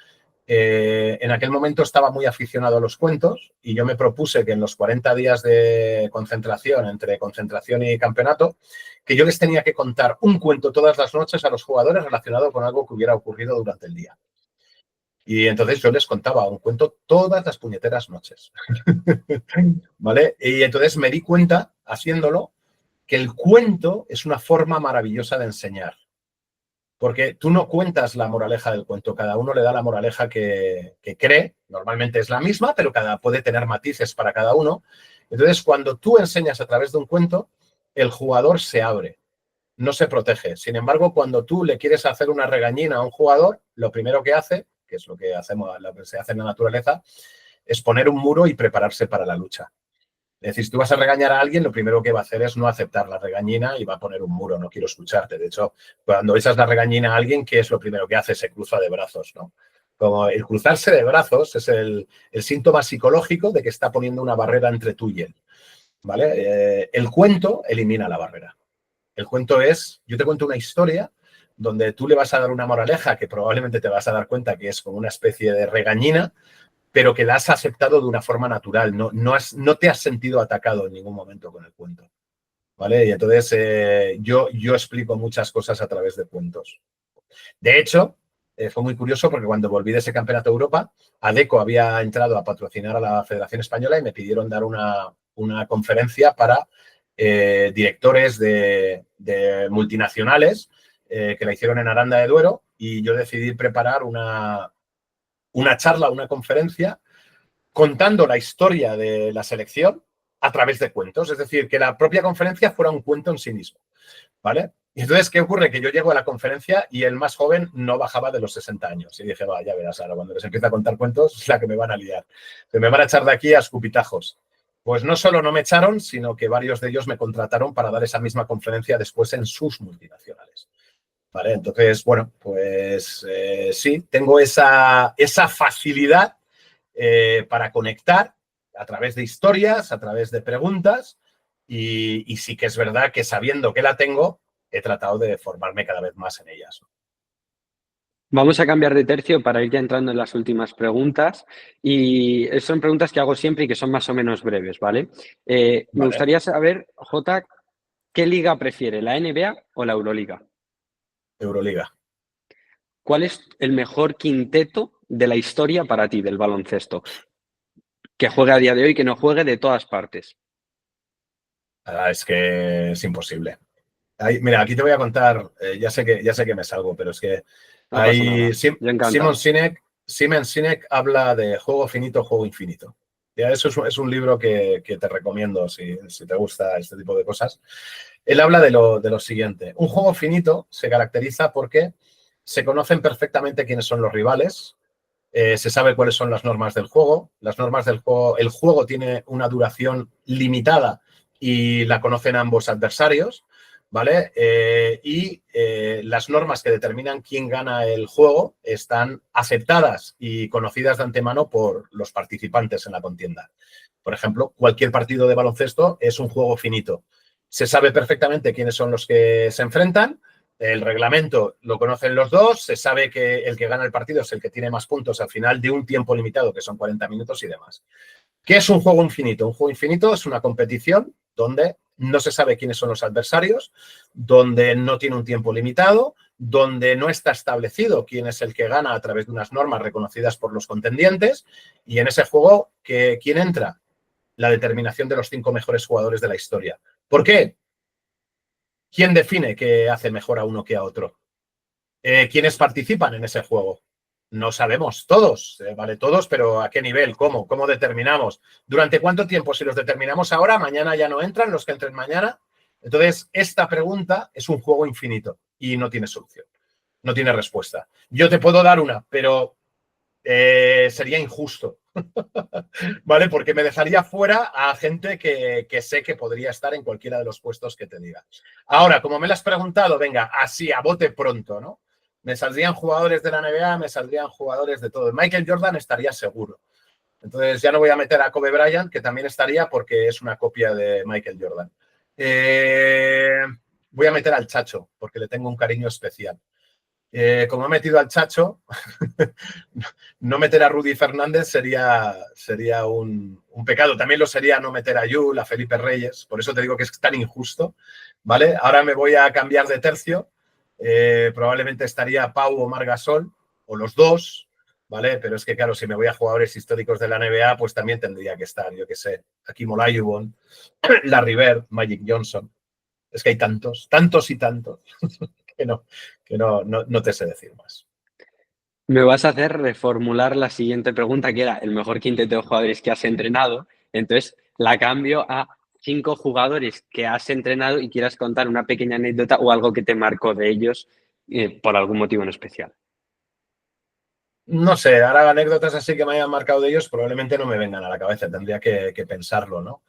en aquel momento estaba muy aficionado a los cuentos y yo me propuse que en los 40 días de concentración, entre concentración y campeonato, que yo les tenía que contar un cuento todas las noches a los jugadores relacionado con algo que hubiera ocurrido durante el día. Y entonces yo les contaba un cuento todas las puñeteras noches. ¿Vale? Y entonces me di cuenta, haciéndolo, que el cuento es una forma maravillosa de enseñar. Porque tú no cuentas la moraleja del cuento, cada uno le da la moraleja que cree, normalmente es la misma, pero puede tener matices para cada uno. Entonces, cuando tú enseñas a través de un cuento, el jugador se abre, no se protege. Sin embargo, cuando tú le quieres hacer una regañina a un jugador, lo primero que hace, que es lo que se hace en la naturaleza, es poner un muro y prepararse para la lucha. Es decir, si tú vas a regañar a alguien, lo primero que va a hacer es no aceptar la regañina y va a poner un muro, no quiero escucharte. De hecho, cuando echas la regañina a alguien, ¿qué es lo primero que hace? Se cruza de brazos, ¿no? Como el cruzarse de brazos es el síntoma psicológico de que está poniendo una barrera entre tú y él, ¿vale? El cuento elimina la barrera. El cuento es, yo te cuento una historia donde tú le vas a dar una moraleja que probablemente te vas a dar cuenta que es como una especie de regañina, pero que la has aceptado de una forma natural, no te has sentido atacado en ningún momento con el cuento, ¿vale? Y entonces yo explico muchas cosas a través de cuentos. De hecho, fue muy curioso porque cuando volví de ese campeonato de Europa, Adecco había entrado a patrocinar a la Federación Española y me pidieron dar una conferencia para directores de multinacionales que la hicieron en Aranda de Duero y yo decidí preparar una charla, una conferencia contando la historia de la selección a través de cuentos. Es decir, que la propia conferencia fuera un cuento en sí mismo, ¿vale? Y entonces, ¿qué ocurre? Que yo llego a la conferencia y el más joven no bajaba de los 60 años. Y dije, va, ya verás, ahora cuando les empiece a contar cuentos es la que me van a liar. Se me van a echar de aquí a escupitajos. Pues no solo no me echaron, sino que varios de ellos me contrataron para dar esa misma conferencia después en sus multinacionales. ¿Vale? Entonces, bueno, pues sí, tengo esa facilidad para conectar a través de historias, a través de preguntas y sí que es verdad que sabiendo que la tengo, he tratado de formarme cada vez más en ellas. vamos a cambiar de tercio para ir ya entrando en las últimas preguntas. Y son preguntas que hago siempre y que son más o menos breves, ¿vale? Me Vale, gustaría saber, Jota, ¿qué liga prefiere, la NBA o la Euroliga? Euroliga. ¿Cuál es el mejor quinteto de la historia para ti del baloncesto? Que juegue a día de hoy, que no juegue de todas partes. Es que es imposible. Mira, aquí te voy a contar, ya sé que me salgo, pero es que No pasa nada. hay Yo encantado. Simon Sinek habla de juego finito, juego infinito. Ya, eso es un libro que te recomiendo si te gusta este tipo de cosas. Él habla de lo siguiente. Un juego finito se caracteriza porque se conocen perfectamente quiénes son los rivales, se sabe cuáles son las normas del juego. Las normas del juego, el juego tiene una duración limitada y la conocen ambos adversarios, ¿vale? Las normas que determinan quién gana el juego están aceptadas y conocidas de antemano por los participantes en la contienda. Por ejemplo, cualquier partido de baloncesto es un juego finito. Se sabe perfectamente quiénes son los que se enfrentan, el reglamento lo conocen los dos, se sabe que el que gana el partido es el que tiene más puntos al final de un tiempo limitado, que son 40 minutos y demás. ¿Qué es un juego infinito? Un juego infinito es una competición donde no se sabe quiénes son los adversarios, donde no tiene un tiempo limitado, donde no está establecido quién es el que gana a través de unas normas reconocidas por los contendientes, y en ese juego, ¿quién entra? La determinación de los 5 mejores jugadores de la historia. ¿Por qué? ¿Quién define qué hace mejor a uno que a otro? ¿Quiénes participan en ese juego? No sabemos, todos, vale, todos, pero ¿a qué nivel? ¿Cómo? ¿Cómo determinamos? ¿Durante cuánto tiempo? Si los determinamos ahora, mañana ya no entran los que entren mañana. Entonces, esta pregunta es un juego infinito y no tiene solución, no tiene respuesta. Yo te puedo dar una, pero sería injusto, ¿vale? Porque me dejaría fuera a gente que sé que podría estar en cualquiera de los puestos que te diga. Ahora, como me lo has preguntado, venga, así, a bote pronto, ¿no? Me saldrían jugadores de la NBA, me saldrían jugadores de todo. Michael Jordan estaría seguro. Entonces ya no voy a meter a Kobe Bryant, que también estaría porque es una copia de Michael Jordan. Voy a meter al Chacho, porque le tengo un cariño especial. Como he metido al Chacho, no meter a Rudy Fernández sería un pecado. También lo sería no meter a Yul, a Felipe Reyes. Por eso te digo que es tan injusto, ¿vale? Ahora me voy a cambiar de tercio. Probablemente estaría Pau o Marc Gasol, o los dos, ¿vale? Pero es que, claro, si me voy a jugadores históricos de la NBA, pues también tendría que estar, yo qué sé, Hakeem Olajuwon, Larry Bird, Magic Johnson. Es que hay tantos, tantos y tantos que no te sé decir más. Me vas a hacer reformular la siguiente pregunta, que era el mejor quinteto de jugadores que has entrenado. Entonces, la cambio a 5 jugadores que has entrenado y quieras contar una pequeña anécdota o algo que te marcó de ellos por algún motivo en especial. No sé, ahora anécdotas así que me hayan marcado de ellos probablemente no me vengan a la cabeza, tendría que pensarlo, ¿no?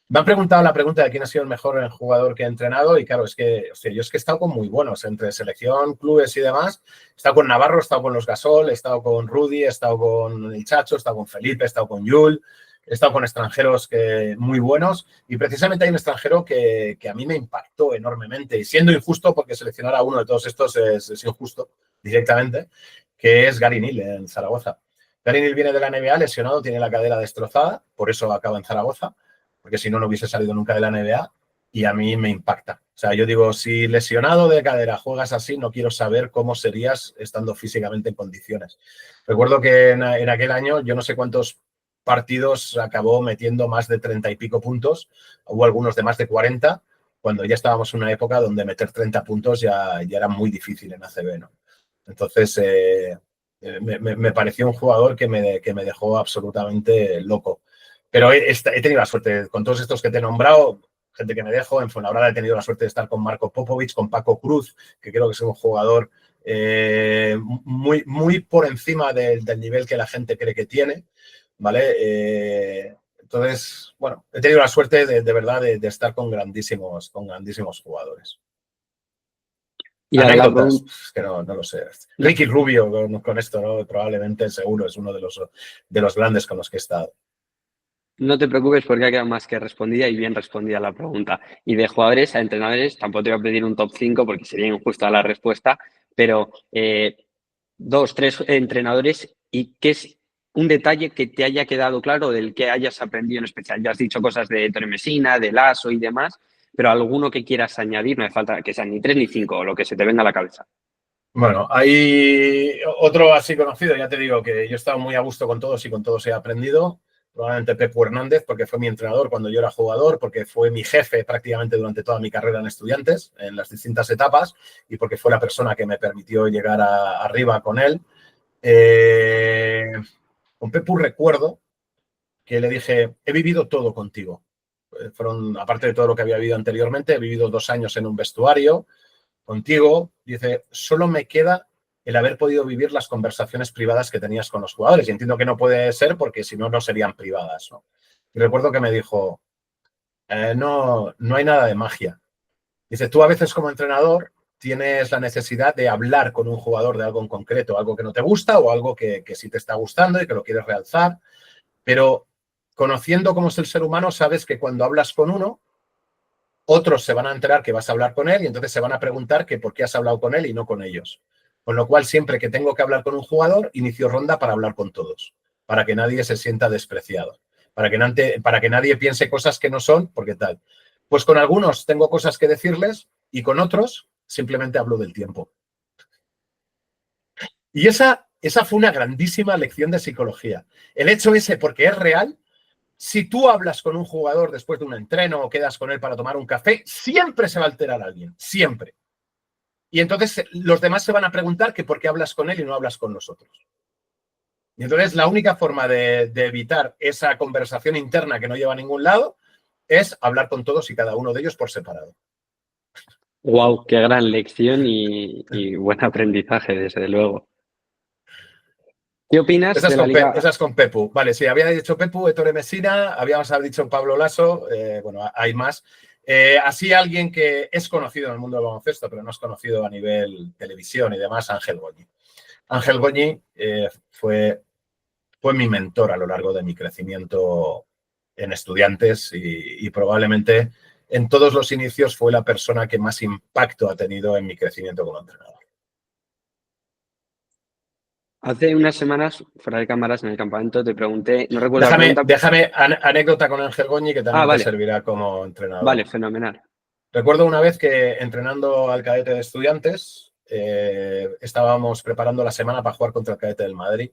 Me han preguntado la pregunta de quién ha sido el mejor jugador que he entrenado y claro, es que yo es que he estado con muy buenos, entre selección, clubes y demás. He estado con Navarro, he estado con los Gasol, he estado con Rudy, he estado con el Chacho, he estado con Felipe, he estado con Yul, he estado con extranjeros muy buenos y precisamente hay un extranjero que a mí me impactó enormemente y siendo injusto, porque seleccionar a uno de todos estos es injusto directamente, que es Gary Neal en Zaragoza. Gary Neal viene de la NBA lesionado, tiene la cadera destrozada, por eso acaba en Zaragoza, porque si no, no hubiese salido nunca de la NBA y a mí me impacta. O sea, yo digo, si lesionado de cadera juegas así, no quiero saber cómo serías estando físicamente en condiciones. Recuerdo que en aquel año, yo no sé cuántos partidos acabó metiendo más de 30 y pico puntos, hubo algunos de más de 40, cuando ya estábamos en una época donde meter 30 puntos ya era muy difícil en ACB, ¿no? Entonces, me pareció un jugador que me dejó absolutamente loco. Pero he tenido la suerte, con todos estos que te he nombrado, gente que me dejo, en Fuenlabrada he tenido la suerte de estar con Marco Popovic, con Paco Cruz, que creo que es un jugador muy por encima del nivel que la gente cree que tiene, ¿vale? Entonces, bueno, he tenido la suerte de verdad de estar con grandísimos jugadores. Y ahora anécdotas, es que no lo sé. Ricky Rubio con esto, ¿no? Probablemente, seguro, es uno de los grandes con los que he estado. No te preocupes porque ha quedado más que respondida y bien respondida la pregunta. Y de jugadores a entrenadores, tampoco te voy a pedir un top 5 porque sería injusta la respuesta, pero 2, 3 entrenadores y qué es un detalle que te haya quedado claro del que hayas aprendido en especial. Ya has dicho cosas de Ettore Messina, de Lasso y demás, pero alguno que quieras añadir, no hace falta que sean ni 3 ni 5 o lo que se te venga a la cabeza. Bueno, hay otro así conocido, ya te digo que yo he estado muy a gusto con todos y con todos he aprendido. Probablemente Pepu Hernández, porque fue mi entrenador cuando yo era jugador, porque fue mi jefe prácticamente durante toda mi carrera en Estudiantes, en las distintas etapas, y porque fue la persona que me permitió llegar arriba con él. Con Pepu recuerdo que le dije, he vivido todo contigo. Aparte de todo lo que había vivido anteriormente, he vivido 2 años en un vestuario contigo. Dice, solo me queda el haber podido vivir las conversaciones privadas que tenías con los jugadores. Y entiendo que no puede ser porque si no, no serían privadas, ¿no? Y recuerdo que me dijo, no hay nada de magia. Dice, tú a veces como entrenador tienes la necesidad de hablar con un jugador de algo en concreto, algo que no te gusta o algo que sí te está gustando y que lo quieres realzar, pero conociendo cómo es el ser humano, sabes que cuando hablas con uno, otros se van a enterar que vas a hablar con él y entonces se van a preguntar que por qué has hablado con él y no con ellos. Con lo cual, siempre que tengo que hablar con un jugador, inicio ronda para hablar con todos, para que nadie se sienta despreciado, para que nadie piense cosas que no son, porque tal. Pues con algunos tengo cosas que decirles y con otros simplemente hablo del tiempo. Y esa fue una grandísima lección de psicología. El hecho ese, porque es real, si tú hablas con un jugador después de un entreno o quedas con él para tomar un café, siempre se va a alterar alguien, siempre. Y entonces los demás se van a preguntar que por qué hablas con él y no hablas con nosotros. Y entonces la única forma de evitar esa conversación interna que no lleva a ningún lado es hablar con todos y cada uno de ellos por separado. Wow, qué gran lección y buen aprendizaje, desde luego. ¿Qué opinas de la Liga? Esa es con Pepu. Vale, sí, había dicho Pepu, Ettore Messina, habíamos dicho Pablo Lasso, bueno, hay más. Así alguien que es conocido en el mundo del baloncesto, pero no es conocido a nivel televisión y demás, Ángel Goñi. Ángel Goñi fue mi mentor a lo largo de mi crecimiento en estudiantes y probablemente en todos los inicios fue la persona que más impacto ha tenido en mi crecimiento como entrenador. Hace unas semanas, fuera de cámaras, en el campamento, te pregunté, no recuerdo la pregunta. Déjame anécdota con Ángel Goñi que también te Vale. servirá como entrenador. Vale, fenomenal. Recuerdo una vez que entrenando al cadete de estudiantes, estábamos preparando la semana para jugar contra el cadete del Madrid.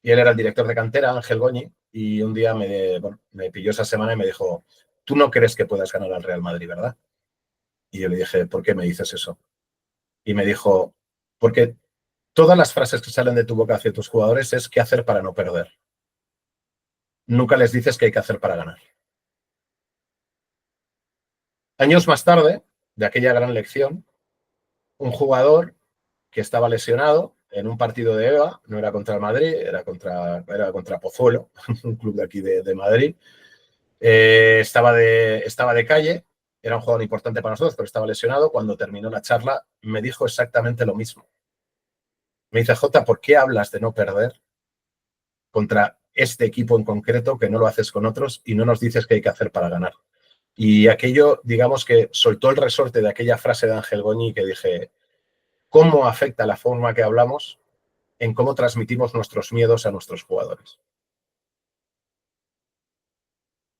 Y él era el director de cantera, Ángel Goñi, y un día me pilló esa semana y me dijo, tú no crees que puedas ganar al Real Madrid, ¿verdad? Y yo le dije, ¿por qué me dices eso? Y me dijo, porque todas las frases que salen de tu boca hacia tus jugadores es qué hacer para no perder. Nunca les dices qué hay que hacer para ganar. Años más tarde, de aquella gran lección, un jugador que estaba lesionado en un partido de EVA, no era contra el Madrid, era contra Pozuelo, un club de aquí de Madrid. Estaba de calle, era un jugador importante para nosotros, pero estaba lesionado. Cuando terminó la charla, me dijo exactamente lo mismo. Me dice, Jota, ¿por qué hablas de no perder contra este equipo en concreto que no lo haces con otros y no nos dices qué hay que hacer para ganar? Y aquello, digamos que soltó el resorte de aquella frase de Ángel Goñi que dije, ¿cómo afecta la forma que hablamos en cómo transmitimos nuestros miedos a nuestros jugadores?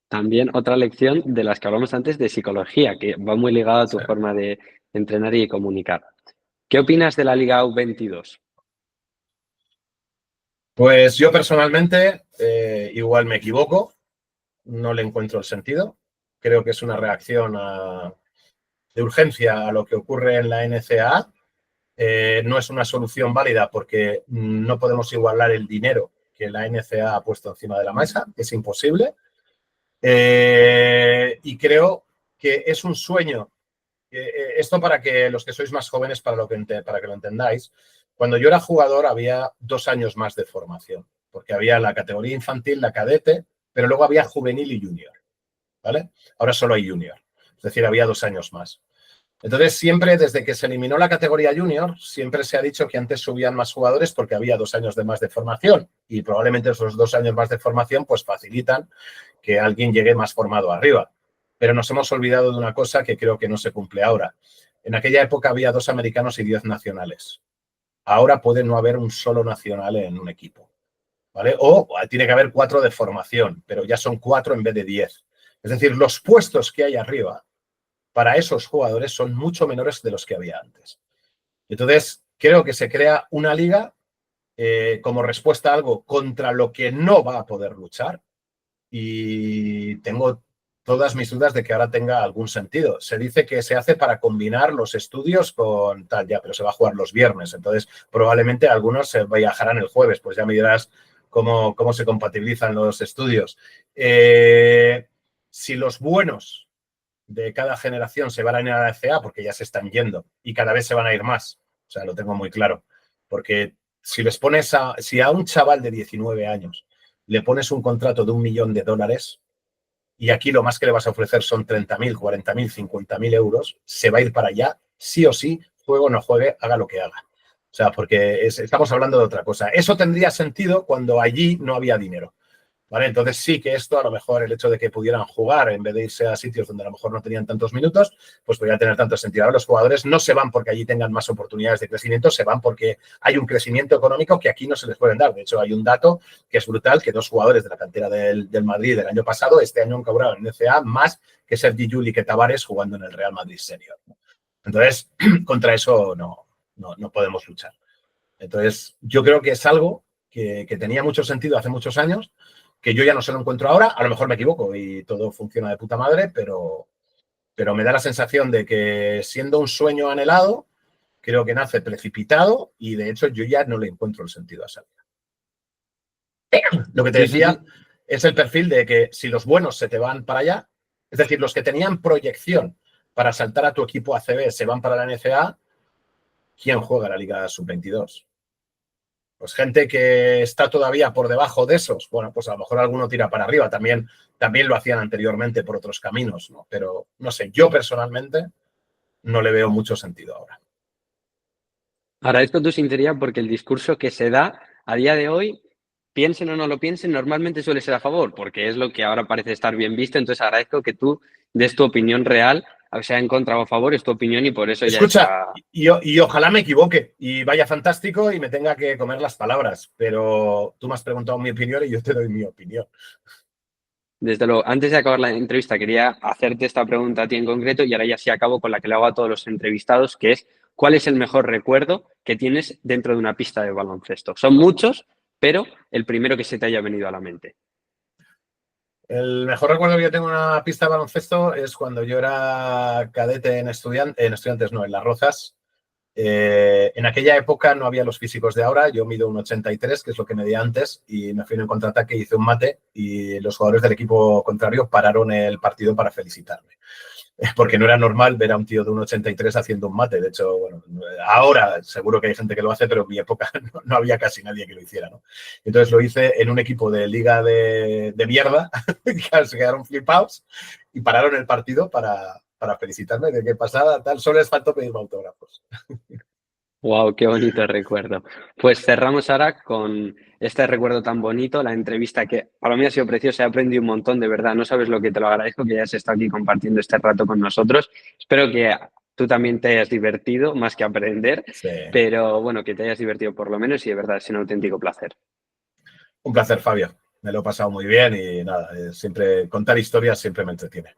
También otra lección de las que hablamos antes de psicología, que va muy ligada a tu forma de entrenar y de comunicar. ¿Qué opinas de la Liga U22? Pues yo personalmente igual me equivoco, no le encuentro el sentido. Creo que es una reacción de urgencia a lo que ocurre en la NCAA. No es una solución válida porque no podemos igualar el dinero que la NCAA ha puesto encima de la mesa, es imposible. Y creo que es un sueño. Esto para que los que sois más jóvenes, para que lo entendáis. Cuando yo era jugador había 2 años más de formación, porque había la categoría infantil, la cadete, pero luego había juvenil y junior, ¿vale? Ahora solo hay junior, es decir, había 2 años más. Entonces, siempre, desde que se eliminó la categoría junior, siempre se ha dicho que antes subían más jugadores porque había 2 años de más de formación y probablemente esos 2 años más de formación pues facilitan que alguien llegue más formado arriba. Pero nos hemos olvidado de una cosa que creo que no se cumple ahora. En aquella época había 2 americanos y 10 nacionales. Ahora puede no haber un solo nacional en un equipo, ¿vale? O tiene que haber 4 de formación, pero ya son 4 en vez de 10. Es decir, los puestos que hay arriba para esos jugadores son mucho menores de los que había antes. Entonces, creo que se crea una liga como respuesta a algo contra lo que no va a poder luchar y tengo todas mis dudas de que ahora tenga algún sentido. Se dice que se hace para combinar los estudios con tal, ya, pero se va a jugar los viernes, entonces probablemente algunos se viajarán el jueves, pues ya me dirás cómo se compatibilizan los estudios. Si los buenos de cada generación se van a ir a la NCAA, porque ya se están yendo y cada vez se van a ir más, o sea, lo tengo muy claro, porque si les pones si a un chaval de 19 años le pones un contrato de $1 millón, y aquí lo más que le vas a ofrecer son 30.000, 40.000, 50.000 euros, se va a ir para allá, sí o sí, juegue o no juegue, haga lo que haga. O sea, porque estamos hablando de otra cosa. Eso tendría sentido cuando allí no había dinero. ¿Vale? Entonces sí que esto, a lo mejor el hecho de que pudieran jugar en vez de irse a sitios donde a lo mejor no tenían tantos minutos, pues podría tener tanto sentido. Ahora los jugadores no se van porque allí tengan más oportunidades de crecimiento, se van porque hay un crecimiento económico que aquí no se les pueden dar. De hecho, hay un dato que es brutal, que 2 jugadores de la cantera del Madrid del año pasado, este año han cobrado en NCA más que Sergi Llull y que Tavares jugando en el Real Madrid Senior. Entonces, contra eso no podemos luchar. Entonces, yo creo que es algo que tenía mucho sentido hace muchos años, que yo ya no se lo encuentro ahora, a lo mejor me equivoco y todo funciona de puta madre, pero me da la sensación de que siendo un sueño anhelado, creo que nace precipitado y de hecho yo ya no le encuentro el sentido a esa vida. Lo que te decía es el perfil de que si los buenos se te van para allá, es decir, los que tenían proyección para saltar a tu equipo ACB se van para la NCAA, ¿quién juega la Liga Sub-22? Pues gente que está todavía por debajo de esos, bueno, pues a lo mejor alguno tira para arriba. También lo hacían anteriormente por otros caminos, ¿no? Pero, no sé, yo personalmente no le veo mucho sentido ahora. Agradezco tu sinceridad porque el discurso que se da a día de hoy, piensen o no lo piensen, normalmente suele ser a favor, porque es lo que ahora parece estar bien visto. Entonces agradezco que tú des tu opinión real, sea en contra o a favor, es tu opinión y por eso Escucha, ya está. y ojalá me equivoque y vaya fantástico y me tenga que comer las palabras, pero tú me has preguntado mi opinión y yo te doy mi opinión. Desde luego, antes de acabar la entrevista, quería hacerte esta pregunta a ti en concreto y ahora ya sí acabo con la que le hago a todos los entrevistados, que es, ¿cuál es el mejor recuerdo que tienes dentro de una pista de baloncesto? Son muchos, pero el primero que se te haya venido a la mente. El mejor recuerdo que yo tengo en una pista de baloncesto es cuando yo era cadete en Estudiantes, no, en Las Rozas. En aquella época no había los físicos de ahora, yo mido un 83, que es lo que medía antes, y me fui en un contraataque, hice un mate y los jugadores del equipo contrario pararon el partido para felicitarme. Porque no era normal ver a un tío de un 83 haciendo un mate. De hecho, bueno, ahora seguro que hay gente que lo hace, pero en mi época no había casi nadie que lo hiciera, ¿no? Entonces lo hice en un equipo de liga de mierda, que se quedaron flipados y pararon el partido para felicitarme de qué pasada, tal. Solo les faltó pedirme autógrafos. Wow, qué bonito recuerdo. Pues cerramos ahora con este recuerdo tan bonito, la entrevista que para mí ha sido preciosa, he aprendido un montón, de verdad, no sabes lo que te lo agradezco que hayas estado aquí compartiendo este rato con nosotros. Espero que tú también te hayas divertido, más que aprender, Sí. pero bueno, que te hayas divertido por lo menos y de verdad es un auténtico placer. Un placer, Fabio. Me lo he pasado muy bien y nada, siempre contar historias siempre me entretiene.